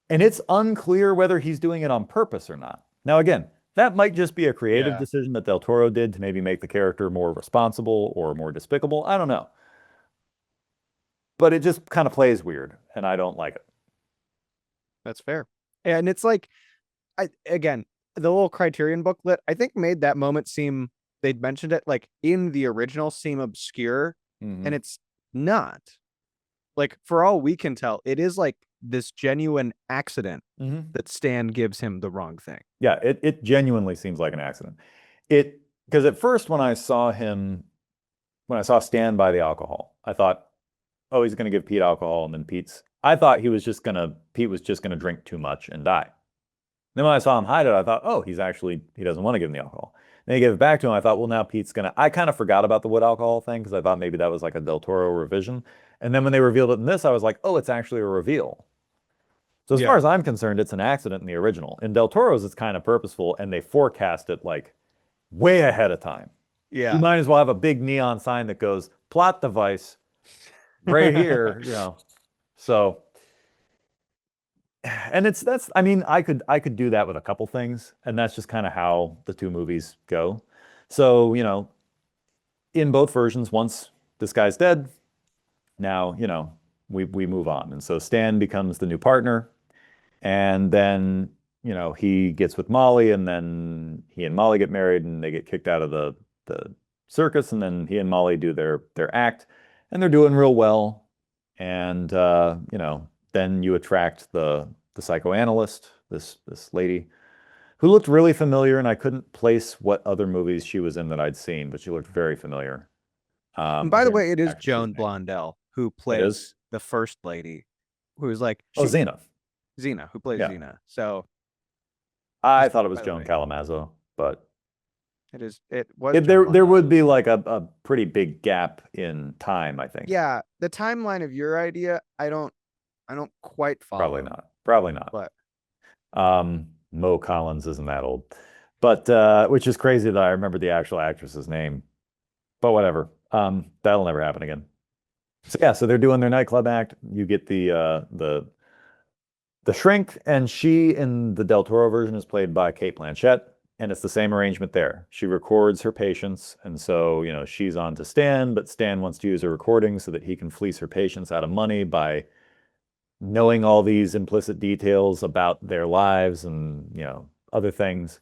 And it's unclear whether he's doing it on purpose or not. Now, again, that might just be a creative decision that Del Toro did to maybe make the character more responsible or more despicable. I don't know. But it just kind of plays weird, and I don't like it. That's fair. And it's like, again, the little Criterion booklet, I think made that moment seem, they'd mentioned it like in the original, seem obscure, and it's not. Like, for all we can tell, it is like this genuine accident that Stan gives him the wrong thing. Yeah, it genuinely seems like an accident. Because at first when I saw Stan buy the alcohol, I thought, oh, he's going to give Pete alcohol, and then I thought Pete was just going to drink too much and die. Then when I saw him hide it, I thought, oh, he doesn't want to give him the alcohol. Then he gave it back to him. I thought, well, now I kind of forgot about the wood alcohol thing because I thought maybe that was like a Del Toro revision. And then when they revealed it in this, I was like, oh, it's actually a reveal. So as far as I'm concerned, it's an accident in the original. In Del Toro's, it's kind of purposeful, and they forecast it like way ahead of time. Yeah. You might as well have a big neon sign that goes, plot device, right here, So, and I mean, I could do that with a couple things, and that's just kind of how the two movies go. So, in both versions, once this guy's dead, now, we move on. And so Stan becomes the new partner, and then, he gets with Molly, and then he and Molly get married, and they get kicked out of the circus, and then he and Molly do their act, and they're doing real well. And then you attract the psychoanalyst, this lady who looked really familiar, and I couldn't place what other movies she was in that I'd seen, but she looked very familiar. And by the way, it is Joan Blondell who plays the first lady, who's like Xena. Xena, who plays Xena. So I thought it was Joan Calamazzo, but it was there would be like a pretty big gap in time, I think. Yeah, the timeline of your idea, I don't quite follow. Probably not. But Mo Collins isn't that old, but which is crazy that I remember the actual actress's name. But whatever. That'll never happen again. So yeah, so they're doing their nightclub act. You get the shrink, and she in the Del Toro version is played by Cate Blanchett, and it's the same arrangement there. She records her patients, and so she's on to Stan, but Stan wants to use her recording so that he can fleece her patients out of money by knowing all these implicit details about their lives and other things.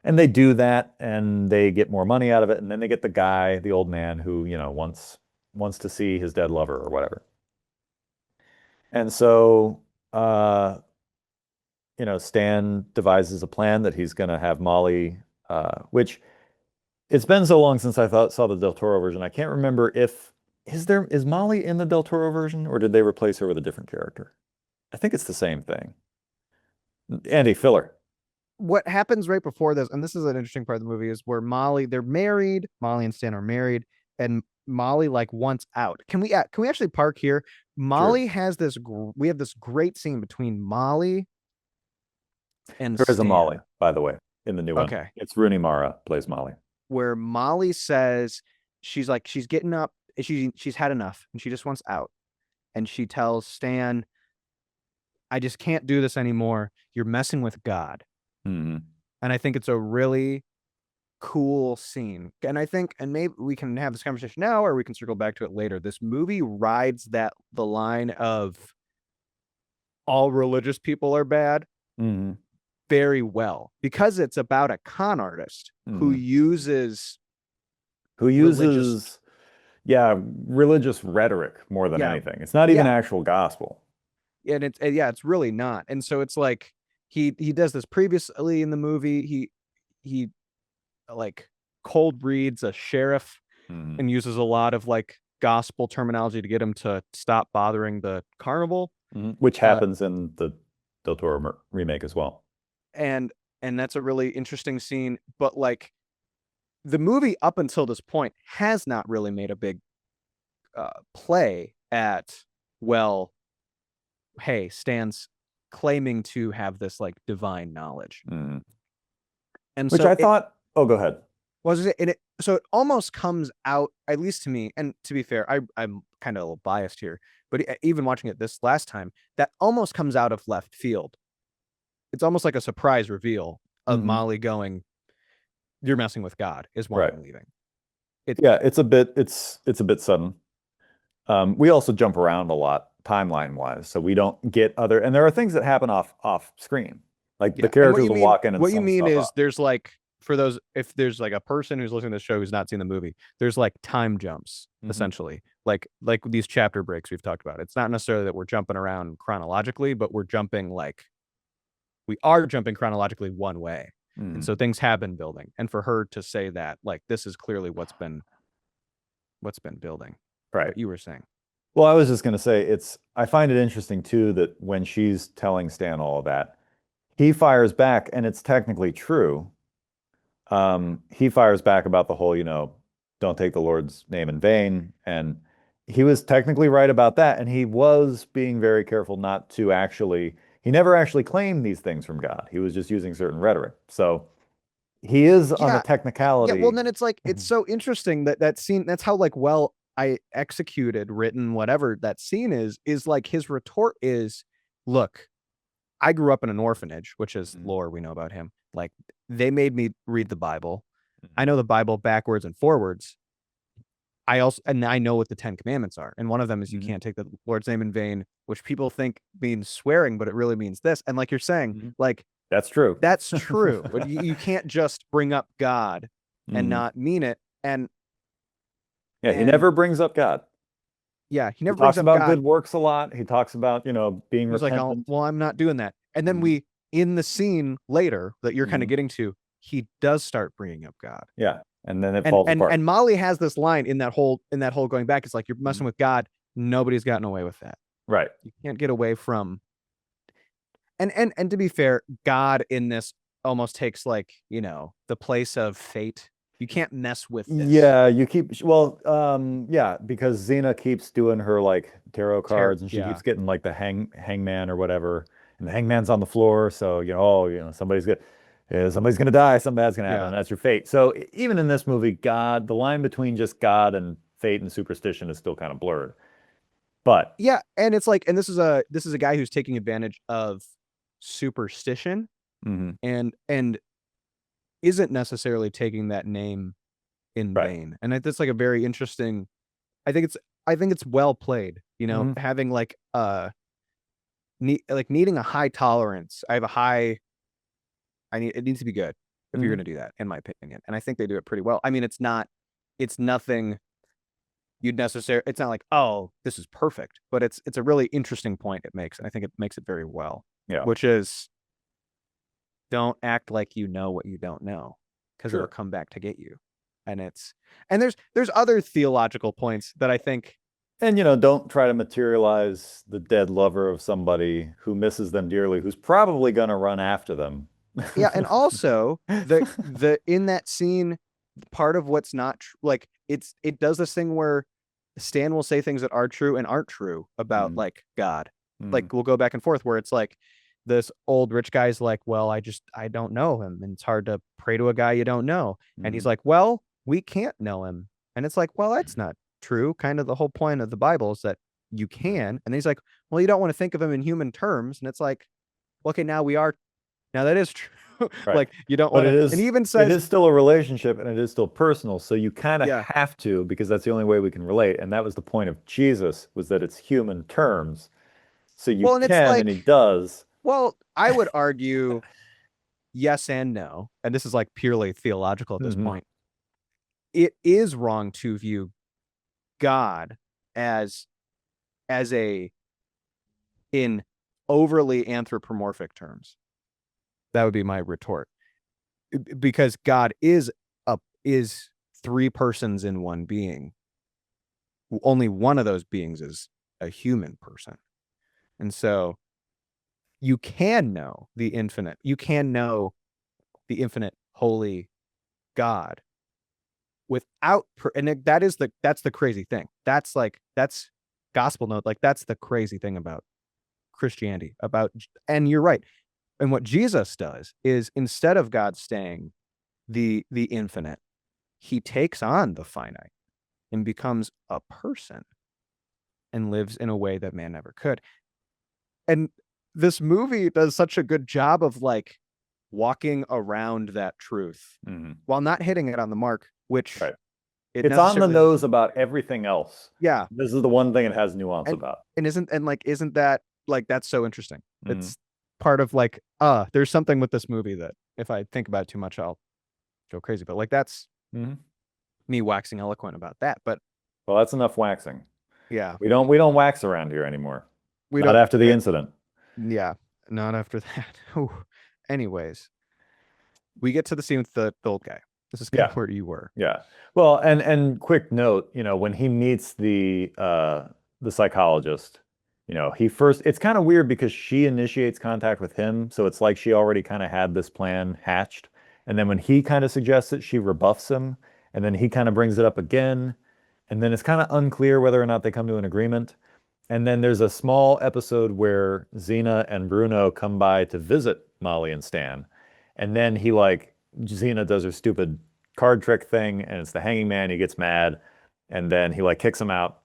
And they do that, and they get more money out of it, and then they get the old man who wants to see his dead lover or whatever. And so Stan devises a plan that he's going to have Molly, which it's been so long since I saw the Del Toro version. I can't remember if is Molly in the Del Toro version, or did they replace her with a different character? I think it's the same thing. Andy Filler. What happens right before this, and this is an interesting part of the movie, is where they're married. Molly and Stan are married, and Molly like wants out. Can we actually park here? Molly has this. We have this great scene between Molly and There is a Molly, Stan. by the way, in the new one. Okay, It's Rooney Mara plays Molly. where Molly says she's getting up. She's had enough, and she just wants out. And she tells Stan, "I just can't do this anymore. You're messing with God." Hmm. And I think it's a really cool scene. And I think, and maybe we can have this conversation now, or we can circle back to it later. This movie rides the line of all religious people are bad Hmm. very well, because it's about a con artist who uses religious, religious rhetoric more than anything. It's not even actual gospel. and it's really not. And so it's like he does this previously in the movie. He like cold reads a sheriff and uses a lot of like gospel terminology to get him to stop bothering the carnival, which happens in the Del Toro remake as well. And that's a really interesting scene. But like the movie up until this point has not really made a big play at, well, hey, Stan's claiming to have this like divine knowledge. And which I thought, oh, go ahead. So it almost comes out, at least to me, and to be fair, I'm kind of a little biased here, but even watching it this last time, that almost comes out of left field. It's almost like a surprise reveal of Molly going, "You're messing with God," is why I'm leaving. It's a bit sudden. We also jump around a lot timeline wise, so we don't get and there are things that happen off screen. Like the characters will walk in and what you mean is there's like, for those, if there's like a person who's listening to the show who's not seen the movie, there's like time jumps, essentially, like these chapter breaks we've talked about. It's not necessarily that we're jumping around chronologically, but we are jumping chronologically one way. And so things have been building. And for her to say that, like, this is clearly what's been building. Right. What you were saying. Well, I was just going to say, I find it interesting too that when she's telling Stan all of that, he fires back, and it's technically true. He fires back about the whole, don't take the Lord's name in vain. And he was technically right about that. And he was being very careful not to he never actually claimed these things from God. He was just using certain rhetoric. So he is on a technicality. Yeah, well, then it's like, it's so interesting that scene, that's how like well I executed, written, whatever that scene is like his retort is, look, I grew up in an orphanage, which is lore we know about him. Like, they made me read the Bible. I know the Bible backwards and forwards. I know what the 10 Commandments are. And one of them is you can't take the Lord's name in vain, which people think means swearing, but it really means this. And like you're saying, like, that's true. That's true. But you can't just bring up God and not mean it. And he never brings up God. Yeah, he never talks brings up about God. good works a lot. He talks about, being He's repentant. like, well, I'm not doing that. And then in the scene later that you're kind of getting to, he does start bringing up God. Yeah. And then it falls apart. And Molly has this line in that whole going back. It's like, you're messing with God. Nobody's gotten away with that. Right. You can't get away from. And to be fair, God in this almost takes like, the place of fate. You can't mess with this. Yeah, because Xena keeps doing her like tarot cards, and she keeps getting like the hangman or whatever, and the hangman's on the floor. So somebody's gonna die, something bad's gonna happen. And that's your fate. So even in this movie, God, the line between just God and fate and superstition is still kind of blurred. But yeah, and it's like, and this is a guy who's taking advantage of superstition, and isn't necessarily taking that name in vain. And that's like a very interesting. I think it's well played. Having like needing a high tolerance. It needs to be good if you're going to do that, in my opinion. And I think they do it pretty well. I mean, it's nothing it's not like, oh, this is perfect, but it's a really interesting point it makes. And I think it makes it very well. Yeah. Which is don't act like you know what you don't know, because it'll Sure. come back to get you. And there's other theological points that I think. And don't try to materialize the dead lover of somebody who misses them dearly, who's probably going to run after them. Yeah, and also the in that scene, part of what's not like it does this thing where Stan will say things that are true and aren't true about Mm, like God. mm, Like we'll go back and forth where it's like this old rich guy's like, well, I don't know him, and it's hard to pray to a guy you don't know. And he's mm, like, well, we can't know him. And it's like, well, that's not true. Kind of the whole point of the Bible is that you mm. can. And he's like, well, you don't want to think of him in human terms. And it's like, okay, now we are. Now that is true. Right. Like you don't But want it to. And he is even it says, is still a relationship and it is still personal. So you kind of yeah. have to, because that's the only way we can relate. And that was the point of Jesus, was that it's human terms. So you Well, and it's can, and he like, does. well, I would argue yes and no. And this is like purely theological at this Hmm. point. It is wrong to view God as a in overly anthropomorphic terms. That would be my retort. Because God is three persons in one being. Only one of those beings is a human person. And so you can know the infinite. You can know the infinite holy God without and that's the crazy thing. That's gospel note. Like that's the crazy thing about Christianity about, and you're right. And what Jesus does is instead of God staying the infinite, he takes on the finite and becomes a person and lives in a way that man never could. And this movie does such a good job of like walking around that truth Hmm. while not hitting it on the mark, which Right. it It's on the necessarily, nose about everything else. yeah. This is the one thing it has nuance and about. isn't that like that's so interesting. Mm. It's part of like there's something with this movie that if I think about it too much I'll go crazy, but like that's Hmm. me waxing eloquent about that. But Well, that's enough waxing. yeah, We don't wax around here anymore. we Not don't after the incident. yeah, not after that. Ooh. Anyways, we get to the scene with the old guy. This is kind Yeah. of where you were. Yeah. Well, and quick note, when he meets the psychologist, he first it's kind of weird because she initiates contact with him, so it's like she already kind of had this plan hatched. And then when he kind of suggests it, she rebuffs him, and then he kind of brings it up again, and then it's kind of unclear whether or not they come to an agreement. And then there's a small episode where Xena and Bruno come by to visit Molly and Stan. And then Xena does her stupid card trick thing, and it's the hanging man. He gets mad, and then he like kicks him out.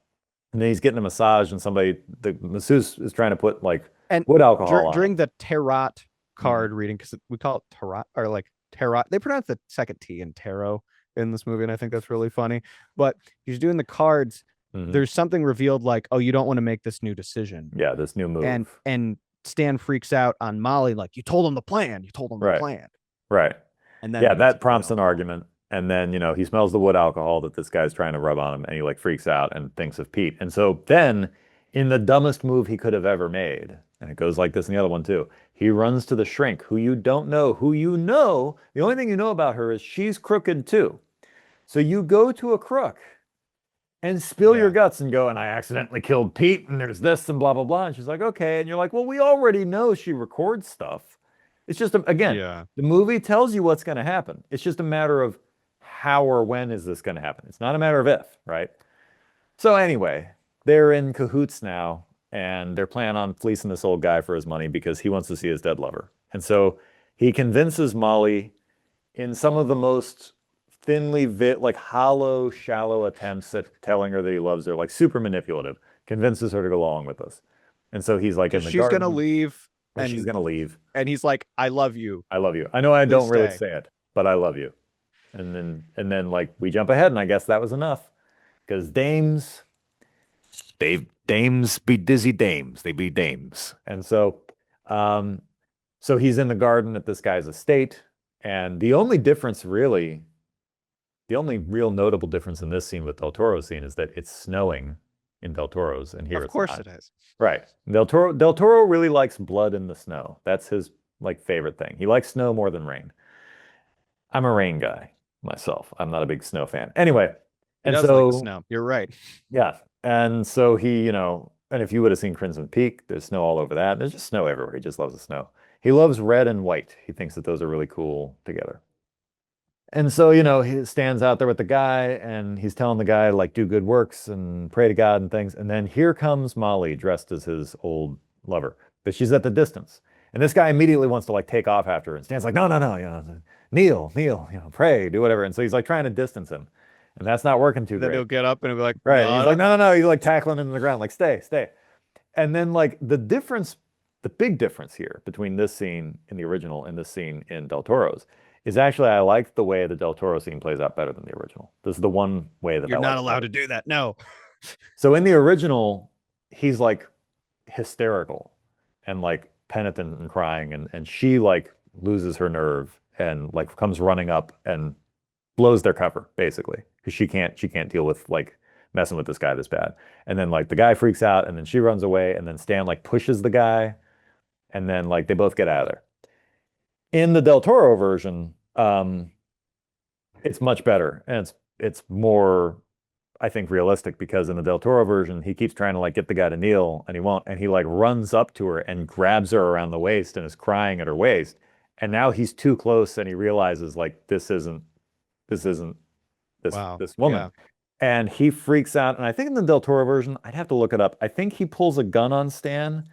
And then he's getting a massage, and the masseuse is trying to put like And wood alcohol on during him. the tarot Mhm. card reading, because we call it tarot or like tarot, they pronounce the second T in tarot in this movie, and I think that's really funny. But he's doing the cards. Mhm. There's something revealed like, oh, you don't want to make this new decision, Yeah, this new move. and Stan freaks out on Molly, like you told him the plan, you told him the Right, plan, right. and then Yeah, he gets that a wood prompts an alcohol. argument. And then, he smells the wood alcohol that this guy's trying to rub on him, and he like freaks out and thinks of Pete. And so then, in the dumbest move he could have ever made, and it goes like this in the other one too, he runs to the shrink, who you don't know, the only thing you know about her is she's crooked too. So you go to a crook and spill your Yeah, guts and go, and I accidentally killed Pete, and there's this and blah, blah, blah. And she's like, okay. And you're like, well, we already know she records stuff. It's just, again, yeah, the movie tells you what's going to happen. It's just a matter of how or when is this going to happen. It's not a matter of if, right? So anyway, they're in cahoots now, and they're planning on fleecing this old guy for his money because he wants to see his dead lover. And so he convinces Molly in some of the most like hollow, shallow attempts at telling her that he loves her, like super manipulative, convinces her to go along with us. And so he's like in because the she's gonna garden, leave, or she's gonna leave. and he's like, I love you, I love you. I know I please don't really stay. say it, but I love you. And then like we jump ahead, and I guess that was enough because dames be dizzy dames. They be dames. And um, so he's in the garden at this guy's estate, and the only real notable difference in this scene with Del Toro's scene is that it's snowing in Del Toro's, and here Of it's course not. it is. Right. Del Toro really likes blood in the snow. That's his like favorite thing. He likes snow more than rain. I'm a rain guy myself. I'm not a big snow fan. Anyway, He and does like the so snow. You're right. yeah, and so he, and if you would have seen Crimson Peak, there's snow all over that. There's just snow everywhere. He just loves the snow. He loves red and white. He thinks that those are really cool together. And so, he stands out there with the guy and he's telling the guy, like, do good works and pray to God and things. And then here comes Molly dressed as his old lover, but she's at the distance. And this guy immediately wants to like take off after her and Stan's like, no, no, no, kneel, kneel, pray, do whatever. And so he's like trying to distance him. And that's not working too Then great. he'll get up and he'll be like, Right. And he's "No." like, no, no, no. He's like tackling him to the ground, like, stay, stay. And then like the big difference here between this scene in the original and this scene in Del Toro's is actually I like the way the Del Toro scene plays out better than the original. This is the one way that You're I not like allowed to do that. No. So in the original, he's like hysterical and like penitent and crying, and she like loses her nerve and like comes running up and blows their cover basically because she can't deal with like messing with this guy this bad. And then like the guy freaks out and then she runs away and then Stan like pushes the guy and then like they both get out of there. In the Del Toro version, it's much better and it's more, I think, realistic because in the Del Toro version, he keeps trying to like get the guy to kneel and he won't, and he like runs up to her and grabs her around the waist and is crying at her waist. And now he's too close and he realizes like this isn't Wow. this woman. Yeah. And he freaks out. And I think in the Del Toro version, I'd have to look it up. I think he pulls a gun on Stan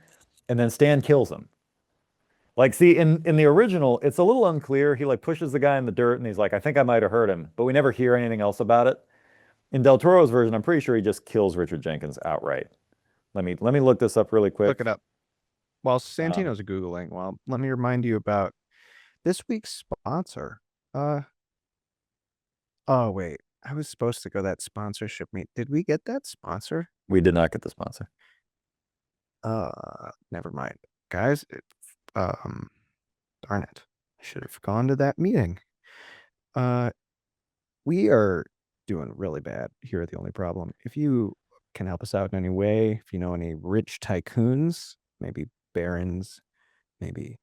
and then Stan kills him. Like, see, in the original, it's a little unclear. He like pushes the guy in the dirt and he's like, I think I might have hurt him, but we never hear anything else about it. In Del Toro's version, I'm pretty sure he just kills Richard Jenkins outright. Let me look this up really quick. Look it up. While Santino's Googling, well, let me remind you about this week's sponsor. Oh wait, I was supposed to go that sponsorship meet. Did we get that sponsor? We did not get the sponsor. Never mind. Guys, darn it. I should have gone to that meeting. We are doing really bad here at The Only Problem. If you can help us out in any way, if you know any rich tycoons, maybe barons, maybe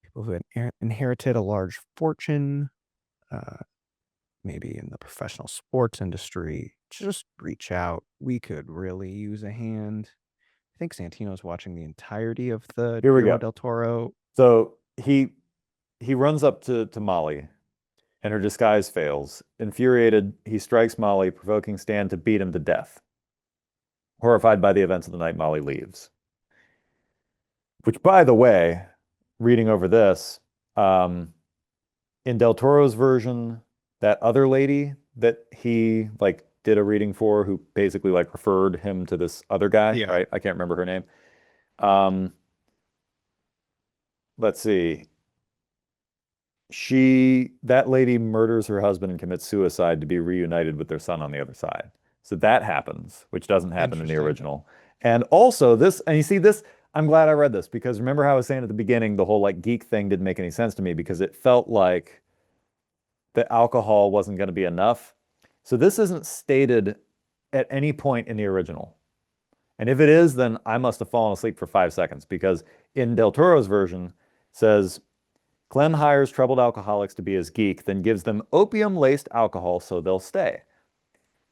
people who had inherited a large fortune, maybe in the professional sports industry, just reach out. We could really use a hand. I think Santino's watching the entirety of the Here we Guillermo go. del Toro. So he runs up to Molly, and her disguise fails. Infuriated, he strikes Molly, provoking Stan to beat him to death. Horrified by the events of the night, Molly leaves. Which, by the way, reading over this, in Del Toro's version, that other lady that he like did a reading for, who basically like referred him to this other guy, Yeah. right? I can't remember her name. Let's see. That lady murders her husband and commits suicide to be reunited with their son on the other side. So that happens, which doesn't happen in the Interesting. original. And also this, and you see this, I'm glad I read this because remember how I was saying at the beginning, the whole like geek thing didn't make any sense to me because it felt like the alcohol wasn't going to be enough. So this isn't stated at any point in the original. And if it is, then I must have fallen asleep for 5 seconds because in Del Toro's version it says Clem hires troubled alcoholics to be his geek, then gives them opium-laced alcohol so they'll stay.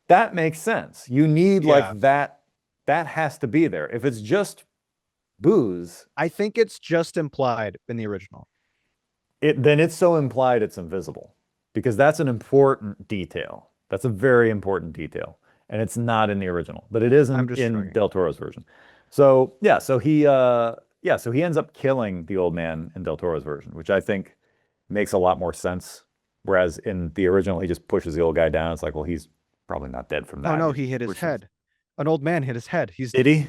That makes sense. You need like that has to be there. If it's just booze, I think it's just implied in the original. then it's so implied it's invisible because that's an important detail. That's a very important detail. And it's not in the original, but it is in Del Toro's version. So yeah, so he ends up killing the old man in Del Toro's version, which I think makes a lot more sense. Whereas in the original, he just pushes the old guy down. It's like, well, he's probably not dead from that. Oh no, he hit his head. An old man hit his head. Did he?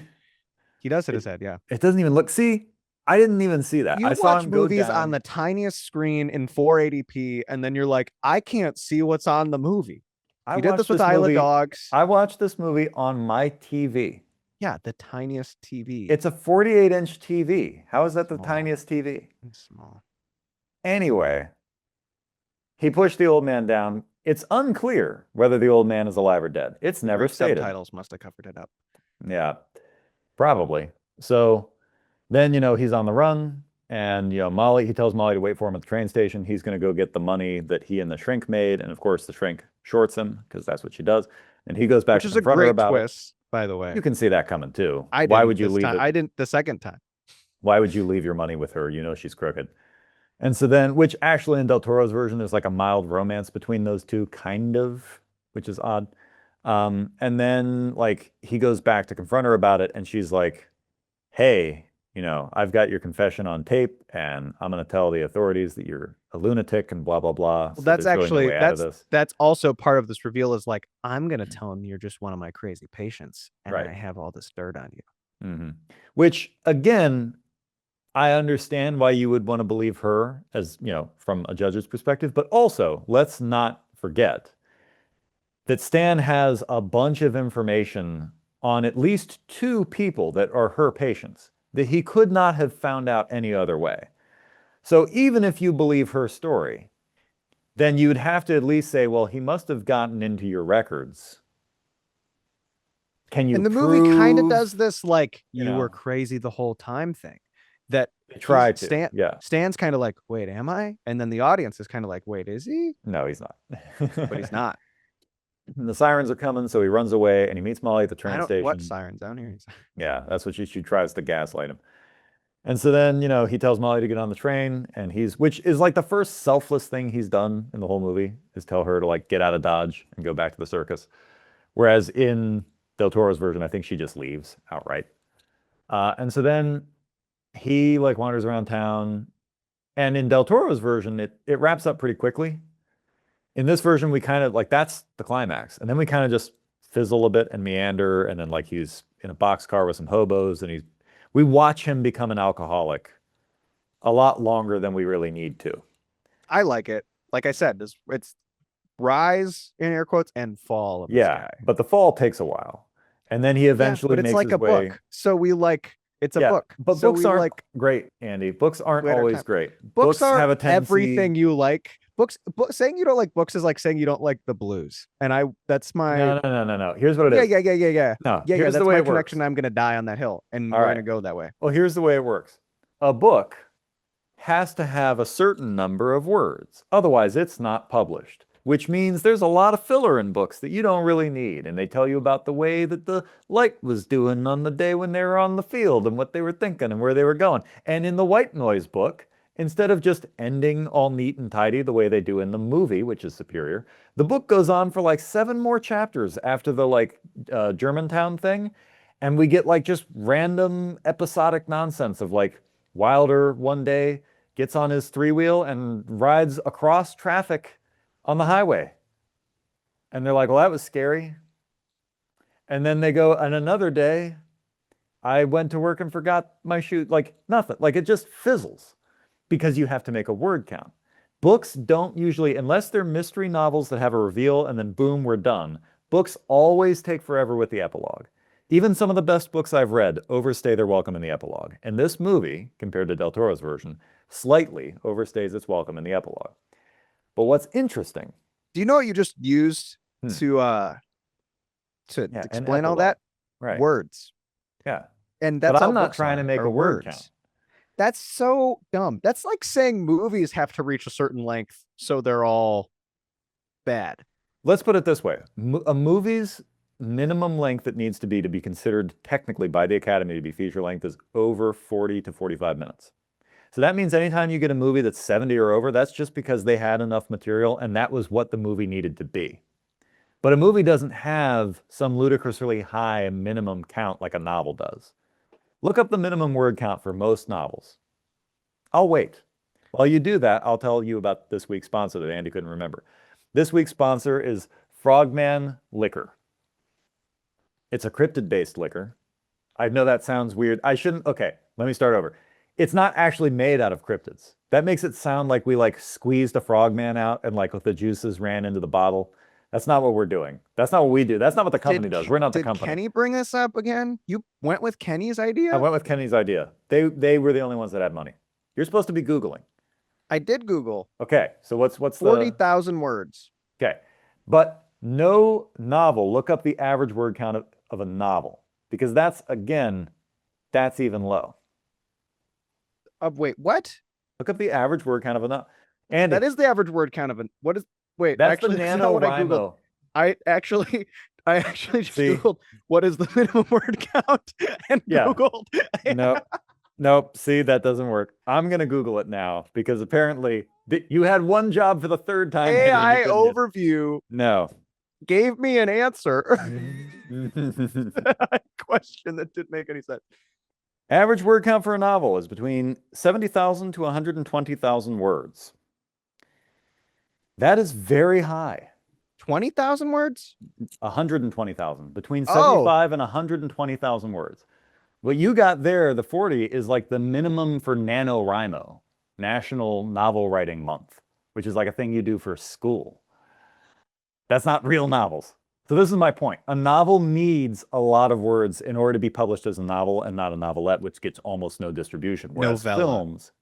He does hit his head, yeah. It doesn't even look. See, I didn't even see that. You I saw watch him go movies down. on the tiniest screen in 480p, and then you're like, I can't see what's on the movie. You did this with Isle of Dogs. I watched this movie on my TV. Yeah, the tiniest TV. It's a 48-inch TV. How is that the tiniest TV? It's small. Anyway, he pushed the old man down. It's unclear whether the old man is alive or dead. It's never stated. Subtitles must have covered it up. Yeah, probably. So then, he's on the run. And Molly, he tells Molly to wait for him at the train station. He's going to go get the money that he and the shrink made, and of course the shrink shorts him because that's what she does. And he goes back Which to is a confront her great about it. twist, by the way. You can see that coming too. I Why didn't would you this leave time. it? I didn't the second time. Why would you leave your money with her? You know she's crooked. And so then, which actually in Del Toro's version, there's like a mild romance between those two, kind of, which is odd. And then like he goes back to confront her about it, and she's like, "Hey, I've got your confession on tape, and I'm going to tell the authorities that you're a lunatic and blah blah blah." Well, So that's there's really no actually way out of this. that's also part of this reveal is like, I'm gonna tell him you're just one of my crazy patients, and Right. I have all this dirt on you. Which again, I understand why you would want to believe her as, from a judge's perspective, but also let's not forget that Stan has a bunch of information on at least two people that are her patients that he could not have found out any other way. So even if you believe her story, then you'd have to at least say, well, he must have gotten into your records. Can you And the movie kind of prove? does this like You you know. were crazy the whole time thing. That Try to. Yeah. Stan's kind of like, wait, am I? And then the audience is kind of like, wait, is he? No, he's not. But he's not. And the sirens are coming, so he runs away and he meets Molly at the I train don't station. what sirens down here. Yeah, that's what she tries to gaslight him. And so then, he tells Molly to get on the train, and which is like the first selfless thing he's done in the whole movie, is tell her to like get out of Dodge and go back to the circus. Whereas in Del Toro's version, I think she just leaves outright. And so then he like wanders around town, and in Del Toro's version, it wraps up pretty quickly. In this version, we kind of like that's the climax, and then we kind of just fizzle a bit and meander, and then like he's in a boxcar with some hobos, and we watch him become an alcoholic a lot longer than we really need to. I like it. Like I said, it's rise in air quotes and fall of this guy. But the fall takes a while, and then he eventually but it's makes like his a way. book. So we like it's a book. But so books we aren't like great, Andy. Books aren't Wait, our always time. great. books are have a tendency. everything you like. Saying you don't like books is like saying you don't like the blues. And that's my No. Here's what it is. Yeah. No, Yeah, here's that's the way my it connection. works. I'm gonna die on that hill, and All we're right. gonna go that way. Well, here's the way it works. A book has to have a certain number of words. Otherwise, it's not published, which means there's a lot of filler in books that you don't really need. And they tell you about the way that the light was doing on the day when they were on the field and what they were thinking and where they were going. And in the White Noise book, instead of just ending all neat and tidy the way they do in the movie, which is superior, the book goes on for like 7 more chapters after the Germantown thing. And we get like just random episodic nonsense of like Wilder one day gets on his 3-wheel and rides across traffic on the highway. And they're like, well, that was scary. And then they go, and another day, I went to work and forgot my shoe. Like nothing. Like it just fizzles because you have to make a word count. Books don't usually, unless they're mystery novels that have a reveal and then boom, we're done. Books always take forever with the epilogue. Even some of the best books I've read overstay their welcome in the epilogue. And this movie, compared to Del Toro's version, slightly overstays its welcome in the epilogue. But what's interesting. Do you know what you just used to explain all that? Right. Words. Yeah. And that's but all I'm not books trying to make a word count. That's so dumb. That's like saying movies have to reach a certain length so they're all bad. Let's put it this way. A movie's minimum length it needs to be considered technically by the Academy to be feature length is over 40 to 45 minutes. So that means anytime you get a movie that's 70 or over, that's just because they had enough material and that was what the movie needed to be. But a movie doesn't have some ludicrously high minimum count like a novel does. Look up the minimum word count for most novels. I'll wait. While you do that, I'll tell you about this week's sponsor that Andy couldn't remember. This week's sponsor is Frogman Liquor. It's a cryptid-based liquor. I know that sounds weird. Okay, let me start over. It's not actually made out of cryptids. That makes it sound like we like squeezed a frogman out and like the juices ran into the bottle. That's not what we're doing. That's not what we do. That's not what the company does. We're not the company. Did Kenny bring this up again? You went with Kenny's idea? I went with Kenny's idea. They were the only ones that had money. You're supposed to be Googling. I did Google. Okay, so what's 40,000 words. Okay, but no novel. Look up the average word count of a novel because that's even low. Wait, what? Look up the average word count of a novel. Andy, That is the average word count of an. What is? Wait, that's the actually, that's not what I googled. NaNoWriMo. I actually just See, googled what is the minimum word count and yeah, googled. no, nope. See, that doesn't work. I'm gonna Google it now because apparently you had one job for the third time, Andy, and you AI couldn't get. overview No. gave me an answer. Question that didn't make any sense. Average word count for a novel is between 70,000 to 120,000 words. That is very high. 20,000 words? 120,000. Between Oh, 75 and 120,000 words. What you got there, the 40, is like the minimum for NaNoWriMo, National Novel Writing Month, which is like a thing you do for school. That's not real novels. So this is my point. A novel needs a lot of words in order to be published as a novel and not a novelette, which gets almost no distribution. Whereas novella. films,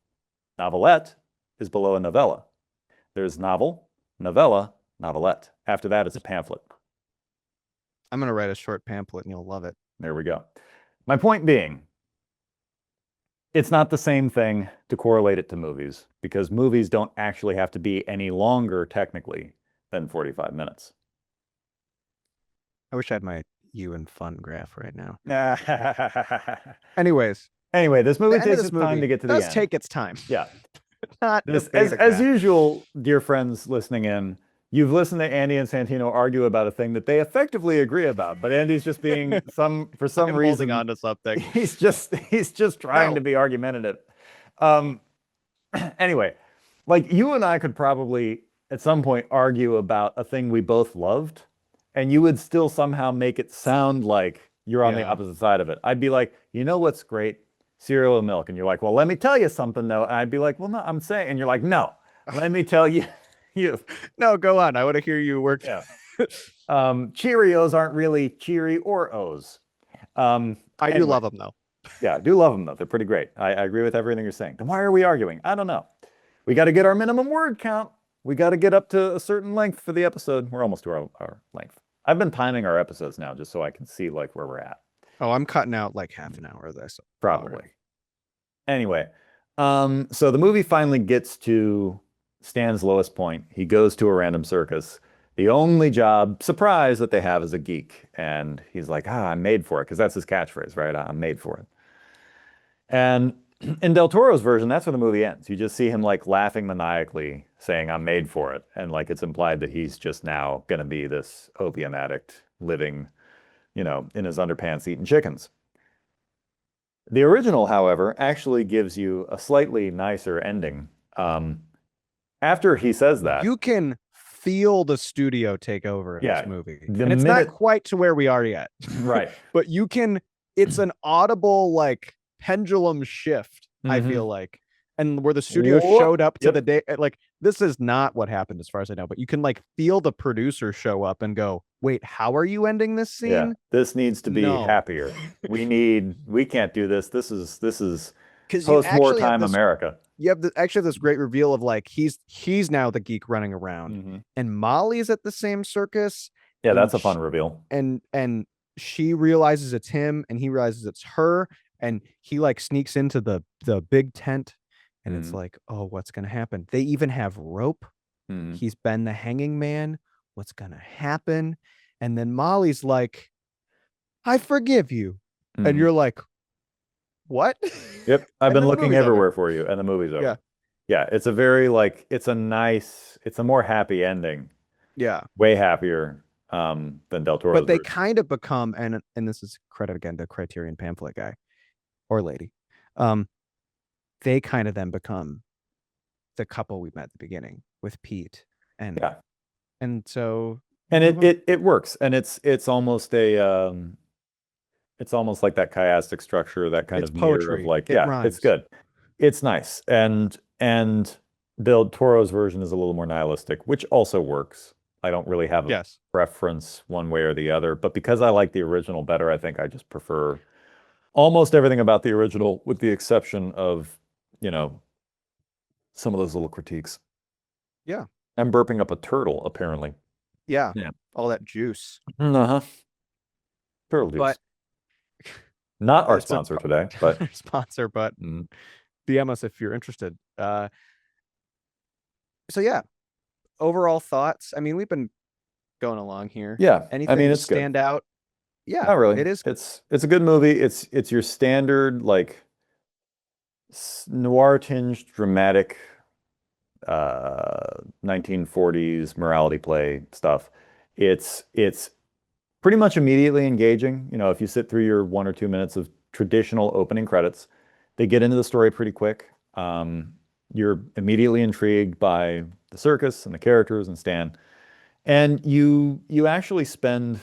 novelette is below a novella. There's novel, novella, novelette. After that, it's a pamphlet. I'm gonna write a short pamphlet and you'll love it. There we go. My point being, it's not the same thing to correlate it to movies because movies don't actually have to be any longer technically than 45 minutes. I wish I had my you and fun graph right now. Anyway, Anyways, this movie the end of takes this its time movie to get to the does end. take its time. Yeah. Not This, debate as that. usual, dear friends listening in, you've listened to Andy and Santino argue about a thing that they effectively agree about, but Andy's just being for some I'm reason holding on to something. he's just trying No. to be argumentative. Um, anyway, like you and I could probably at some point argue about a thing we both loved, and you would still somehow make it sound like you're on the Yeah. opposite side of it. I'd be like, you know what's great? Cereal and milk. And you're like, well, let me tell you something though. And I'd be like, well, no, I'm saying, and you're like, no, let me tell you, you. No, go on. I want to hear you work. Yeah. Cheerios aren't really cheery or O's. I do Anyway. love them though. Yeah, I do love them though. They're pretty great. I agree with everything you're saying. Then why are we arguing? I don't know. We got to get our minimum word count. We got to get up to a certain length for the episode. We're almost to our length. I've been timing our episodes now just so I can see like where we're at. Oh, I'm cutting out like half an hour of this. Probably. Anyway, so the movie finally gets to Stan's lowest point. He goes to a random circus. The only job, surprise, that they have is a geek. And he's like, I'm made for it, because that's his catchphrase, right? I'm made for it. And in Del Toro's version, that's where the movie ends. You just see him like laughing maniacally, saying, I'm made for it. And like it's implied that he's just now going to be this opium addict living, in his underpants eating chickens. The original, however, actually gives you a slightly nicer ending. After he says that, You can feel the studio take over in Yeah, this movie. the And it's minute- not quite to where we are yet. right? But it's an audible like pendulum shift, I Mhm. feel like. And where the studio Whoop. showed up to Yep. the day, like this is not what happened as far as I know, but you can like feel the producer show up and go, wait, how are you ending this scene? Yeah, this needs to be No. happier. We can't do this. This is Because post-wartime America. you have actually this great reveal of like he's now the geek running around, Mhm. and Molly's at the same circus. Yeah, and that's a fun reveal. And she realizes it's him, and he realizes it's her, and he like sneaks into the big tent, and it's Mhm. like, oh, what's gonna happen? They even have rope. Mhm. He's been the hanging man. What's gonna happen? And then Molly's like, I forgive you. Mhm. And you're like, what? Yep, I've And been then the looking movie's over. everywhere for you, and the movie's over. Yeah. Yeah, it's a very like it's a more happy ending, Yeah. way happier than Del Toro's But they version. kind of become, and this is credit again to Criterion pamphlet guy or lady. They kind of then become the couple we met at the beginning with Pete. And Yeah. and so And it works, and it's almost it's almost like that chiastic structure, that kind It's of mirror poetry. of like, It yeah, rhymes. it's good. It's nice. And Del Toro's version is a little more nihilistic, which also works. I don't really have a yes. preference one way or the other, but because I like the original better, I think I just prefer almost everything about the original, with the exception of, some of those little critiques. Yeah. I'm burping up a turtle, apparently. Yeah. Yeah. All that juice. Uh-huh. Turtle juice. But Not our It's a- sponsor today, but sponsor, but mm, DM us if you're interested. So yeah, overall thoughts. I mean, we've been going along here. Yeah, I mean Anything it's good. stand out? Yeah, Not really. it is. It's a good movie. It's your standard like noir tinged dramatic 1940s morality play stuff. It's pretty much immediately engaging. You know, if you sit through your 1 or 2 minutes of traditional opening credits, they get into the story pretty quick. You're immediately intrigued by the circus and the characters and Stan, and you actually spend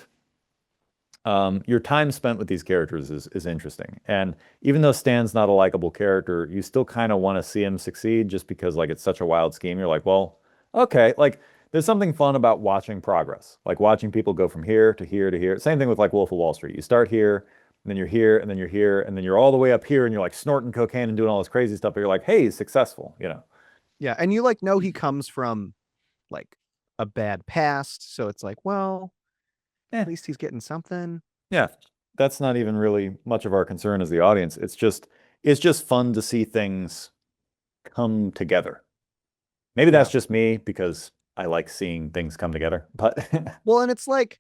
your time spent with these characters is interesting. And even though Stan's not a likable character, you still kind of want to see him succeed just because like it's such a wild scheme. You're like, well, okay, like there's something fun about watching progress, like watching people go from here to here to here. Same thing with like Wolf of Wall Street. You start here, and then you're here, and then you're here, and then you're all the way up here, and you're like snorting cocaine and doing all this crazy stuff, but you're like, hey, he's successful, you know? Yeah, and you like know he comes from like a bad past, so it's like, well, Eh, at least he's getting something. yeah. That's not even really much of our concern as the audience. It's just fun to see things come together. Maybe Yeah. that's just me because I like seeing things come together. But Well, and it's like,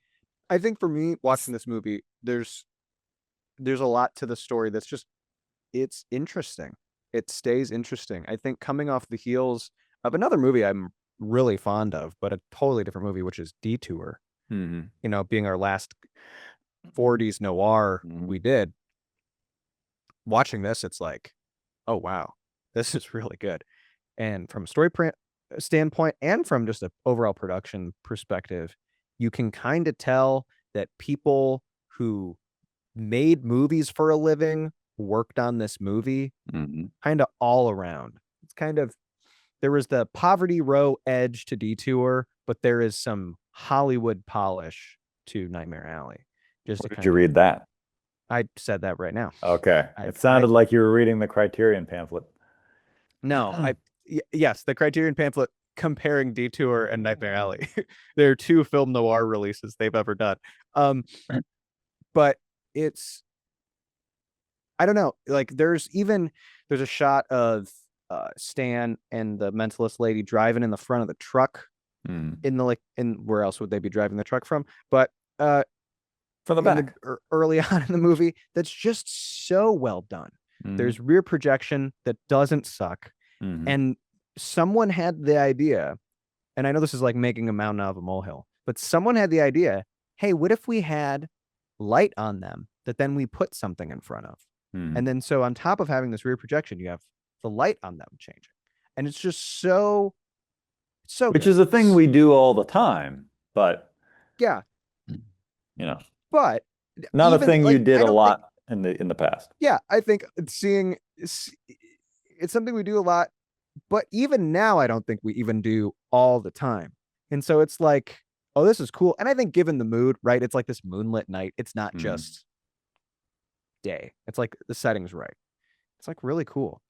I think for me watching this movie, there's a lot to the story that's just it's interesting. It stays interesting. I think coming off the heels of another movie I'm really fond of, but a totally different movie, which is Detour. Mhm. You know, being our last 40s noir we did. Watching this, it's like, oh wow, this is really good. And from a standpoint and from just an overall production perspective, you can kind of tell that people who made movies for a living worked on this movie Mhm. kind of all around. It's kind of there was the Poverty Row edge to Detour, but there is some Hollywood polish to Nightmare Alley. Just Where to did you kind of read that? I said that right now. Okay. I It I sounded like you were reading the Criterion pamphlet. no, yes, the Criterion pamphlet comparing Detour and Nightmare Alley. They're two film noir releases they've ever done. Um, but it's I don't know. Like there's a shot of Stan and the mentalist lady driving in the front of the truck Mm. in the like in where else would they be driving the truck from? But uh From the in the back. early on in the movie, that's just so well done. Mhm. There's rear projection that doesn't suck. Mhm. And someone had the idea, and I know this is like making a mountain out of a molehill, but someone had the idea, hey, what if we had light on them that then we put something in front of? And Mhm. then so on top of having this rear projection, you have the light on them changing. And it's just so Which good. is a thing we do all the time, but Yeah. you know, But not a even thing you like did I a don't think lot in the past. yeah, I think it's something we do a lot, but even now I don't think we even do all the time. And so it's like, oh, this is cool. And I think given the mood, right? It's like this moonlit night. It's not Mhm. just day. It's like the setting's right. It's like really cool.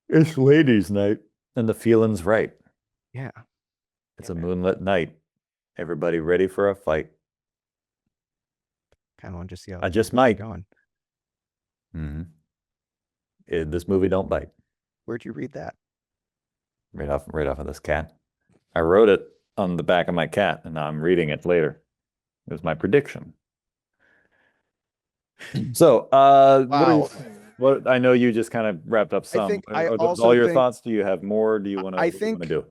It's ladies' night, and the feeling's right. Yeah. It's Yeah, a man. moonlit night. Everybody ready for a fight. Kind of want to just see how I this just movie's might. going. Mhm. This movie don't bite. Where'd you read that? Right off of this cat. I wrote it on the back of my cat, and now I'm reading it later. It was my prediction. So, what are you, Wow. what I know you just kind of wrapped up I some. think I Are those also all your think thoughts? Do you have more? I What do you want to think do?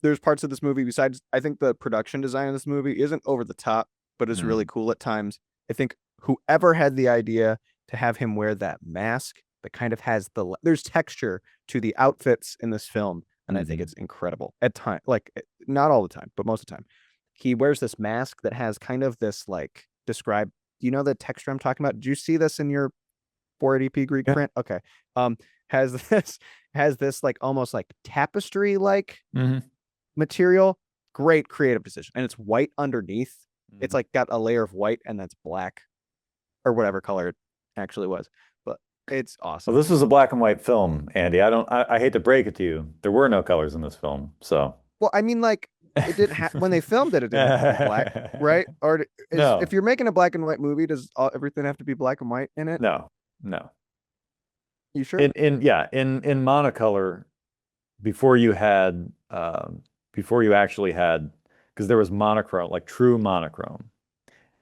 there's parts of this movie besides I think the production design of this movie isn't over the top, but it's really Mm, cool at times. I think whoever had the idea to have him wear that mask that kind of has there's texture to the outfits in this film, and I think mhm. it's incredible at time like not all the time, but most of the time. He wears this mask that has kind of this like describe you know the texture I'm talking about? Did you see this in your 480p Greek Yeah. print? Okay. Um has this has this like almost like tapestry like Hmm. material. Great creative decision. And it's white underneath. It's Hmm. like got a layer of white and that's black or whatever color it actually was. But it's Well, awesome. this was a black and white film, Andy. I hate to break it to you. There were no colors in this film, so. Well, I mean, like it didn't have when they filmed it, it didn't have to be black, right? Or is if No, you're making a black and white movie, does everything have to be black and white in it? no, no. You sure? In monocolor, before you had before you actually had, because there was monochrome, like true monochrome,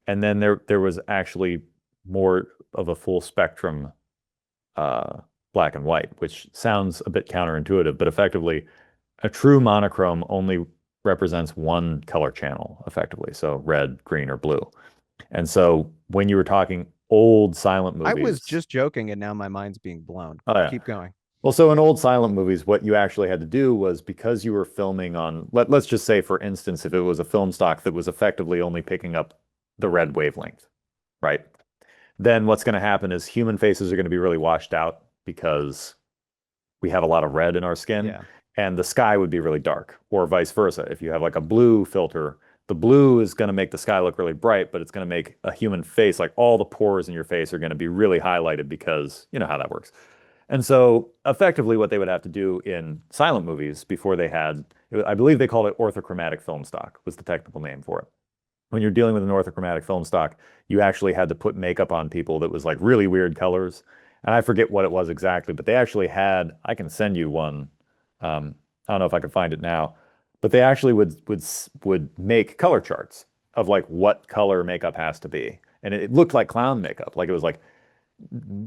and then there was actually more of a full spectrum uh black and white, which sounds a bit counterintuitive, but effectively a true monochrome only represents one color channel effectively, so red, green, or blue. And so when you were talking old silent I was movies, just joking, and now my mind's being blown. oh yeah. Keep going. Well, so in old silent movies, what you actually had to do was, because you were filming on, let's just say, for instance, if it was a film stock that was effectively only picking up the red wavelength, right? Then what's going to happen is human faces are going to be really washed out because we have a lot of red in our skin, Yeah. and the sky would be really dark, or vice versa. If you have like a blue filter, the blue is going to make the sky look really bright, but it's going to make a human face, like all the pores in your face are going to be really highlighted because you know how that works. And so effectively what they would have to do in silent movies before they had, I believe they called it orthochromatic film stock was the technical name for it. When you're dealing with an orthochromatic film stock, you actually had to put makeup on people that was like really weird colors. And I forget what it was exactly, but they actually had, I can send you one. I don't know if I can find it now, but they actually would make color charts of like what color makeup has to be. And it looked like clown makeup. Like it was like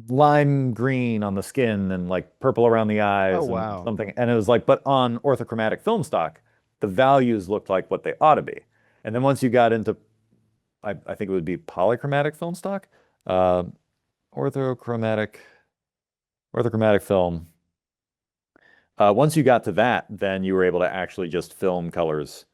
lime green on the skin and like purple around the Oh eyes and wow. something. And it was like, but on orthochromatic film stock, the values looked like what they ought to be. And then once you got into, I think it would be polychromatic film stock, uh, orthochromatic, orthochromatic film. Once you got to that, then you were able to actually just film colors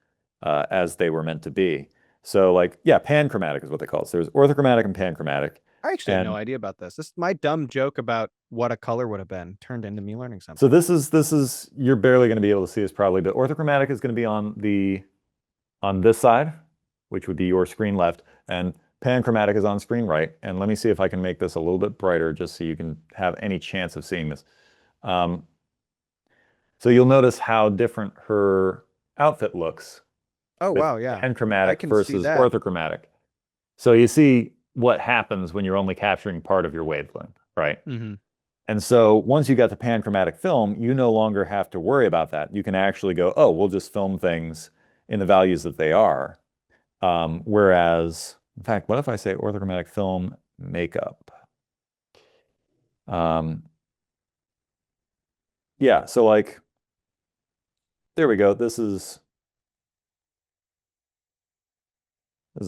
as they were meant to be. So like, yeah, panchromatic is what they call it. So there's orthochromatic and panchromatic. I actually had no And idea about this. This my dumb joke about what a color would have been turned into me learning so something. this is you're barely going to be able to see this probably, but orthochromatic is going to be on this side, which would be your screen left, and panchromatic is on screen right. And let me see if I can make this a little bit brighter just so you can have any chance of seeing this. Um, so you'll notice how different her outfit looks Oh with wow, yeah. I panchromatic can see versus that. orthochromatic. So you see what happens when you're only capturing part of your wavelength, right? Mm-hmm. And so once you got the panchromatic film, you no longer have to worry about that. You can actually go, oh, we'll just film things in the values that they are. Whereas, in fact, what if I say orthochromatic film makeup? Um, yeah, so like, there we go. This is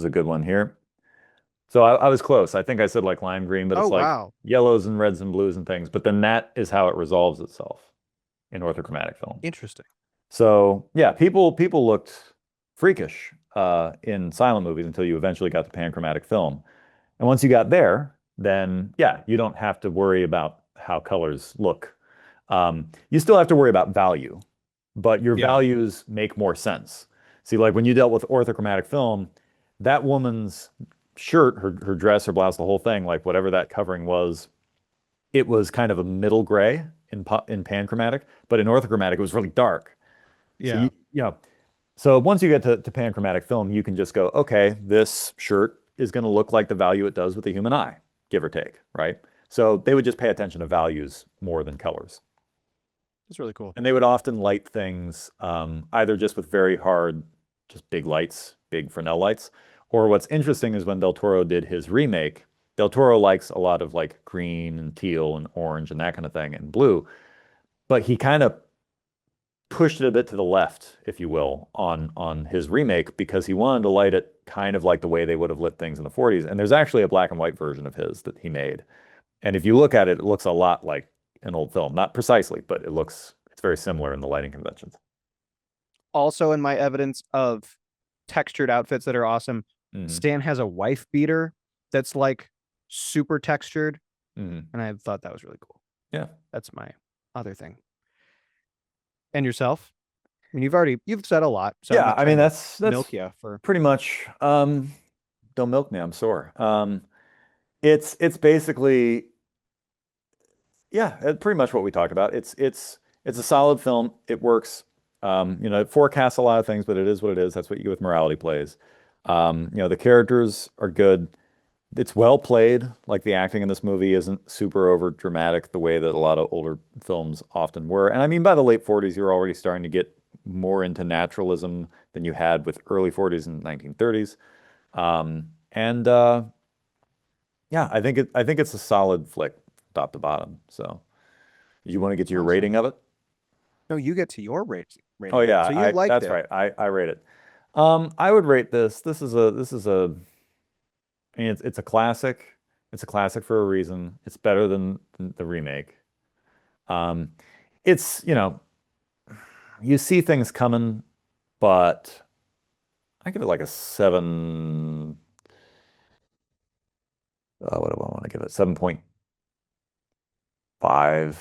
a good one here. So I was close. I think I said like lime green, but Oh it's like wow. yellows and reds and blues and things. But then that is how it resolves itself in orthochromatic film. Interesting. So yeah, people looked freakish in silent movies until you eventually got to panchromatic film. And once you got there, then yeah, you don't have to worry about how colors look. You still have to worry about value, but your Yeah. values make more sense. See, like when you dealt with orthochromatic film, that woman's shirt, her dress, her blouse, the whole thing, like whatever that covering was, it was kind of a middle gray in panchromatic, but in orthochromatic, it was really dark. So Yeah. so once you get to panchromatic film, you can just go, okay, this shirt is going to look like the value it does with the human eye, give or take, right? So they would just pay attention to values more than colors. That's really cool. And they would often light things either just with very hard, just big lights, big Fresnel lights. Or what's interesting is when Del Toro did his remake, Del Toro likes a lot of like green and teal and orange and that kind of thing and blue. But he kind of pushed it a bit to the left, if you will, on his remake because he wanted to light it kind of like the way they would have lit things in the 40s. And there's actually a black and white version of his that he made. And if you look at it, it looks a lot like an old film. Not precisely, but it's very similar in the lighting conventions. Also, in my evidence of textured outfits that are awesome, Hmm. Stan has a wife beater that's like super textured, Hmm. and I thought that was really cool. Yeah. That's my other thing. And yourself? I mean, you've said a lot, so I'm Yeah, not I mean trying to that's milk you for. pretty much don't milk me, I'm sore. It's basically yeah, pretty much what we talked about. It's a solid film. It works. It forecasts a lot of things, but it is what it is. That's what you get with morality plays. The characters are good. It's well played. Like the acting in this movie isn't super over dramatic the way that a lot of older films often were. And I mean, by the late 40s, you're already starting to get more into naturalism than you had with early 40s and 1930s. And yeah, I think it's a solid flick, top to bottom. So, you want to get to your Awesome. rating of it? No, you get to your Oh rating of it. yeah, So you I liked that's it. right. I rate it. I would rate this. This is a I mean, it's a classic. It's a classic for a reason. It's better than the remake. Um, it's, you know, you see things coming, but I give it like a seven. What do I want to give it? 7.5,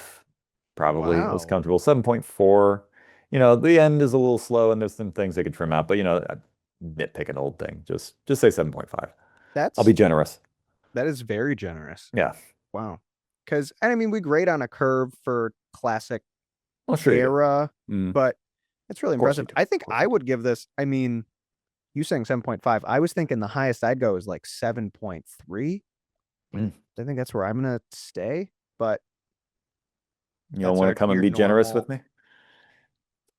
probably was Wow. comfortable. 7.4. You know, the end is a little slow and there's some things they could trim out, but you know, I nitpick an old thing. Just say 7.5. I'll be That's generous. that is very generous. Yeah. Wow. Because I mean, we grade on a curve for classic Well, sure you do. era, Of but it's really course you impressive. do. I think Of course I you do. would give this, I mean, you saying 7.5. I was thinking the highest I'd go is like 7.3. Mm. I think that's where I'm gonna stay, but You don't that's want to come and your be generous normal. with me?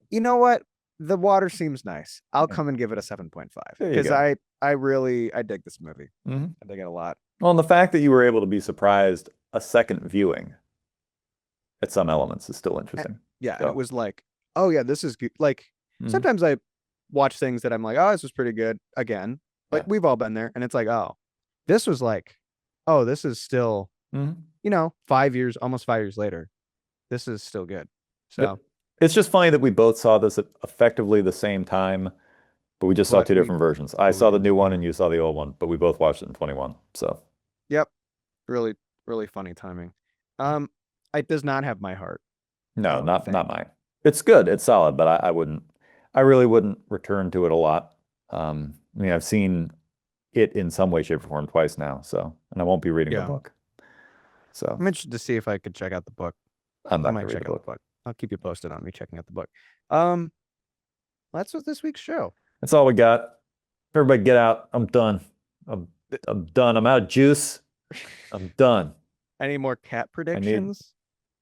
You know what? The water seems nice. I'll Yeah. come and give it a 7.5 There you because go. I really I dig this movie. Hmm. I dig it a lot. Well, and the fact that you were able to be surprised a second viewing at some elements is still A- interesting. Yeah, and it So, was like, oh yeah, this is good. Like mhm. sometimes I watch things that I'm like, oh, this was pretty good again. Like Yeah. we've all been there, and it's like, oh, this was like, oh, this is still, Hmm. 5 years, almost 5 years later, this is still good. Yep. So, It's just funny that we both saw this at effectively the same time, but we just saw but two we different versions. I saw the really, new one yeah, and you saw the old one, but we both watched it in 21. So, yep, really, really funny timing. Um, it does not have my heart. I no, don't not think. mine. It's good. It's solid, but I wouldn't, I really wouldn't return to it a lot. I mean, I've seen it in some way, shape, or form twice now, so, and I won't be reading the Yeah, book. So, I'm interested to see if I could check out the book. I'm I not might gonna read the check out the book. book. I'll keep you posted on me checking out the book. Um, that's what this week's show. That's all we got. Everybody get out. I'm done. I'm I'm done. I'm out of juice. I'm done. Any more cat I need predictions?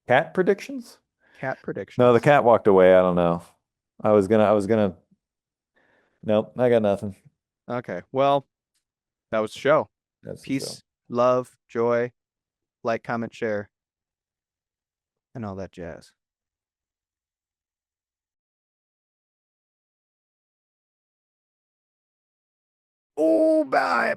cat predictions? Cat No, the predictions. cat walked away. I don't know. I was gonna, nope, I got nothing. Okay. Well, that was the show. That's the show. Peace, love, joy, like, comment, share, and all that jazz. Oh, bye.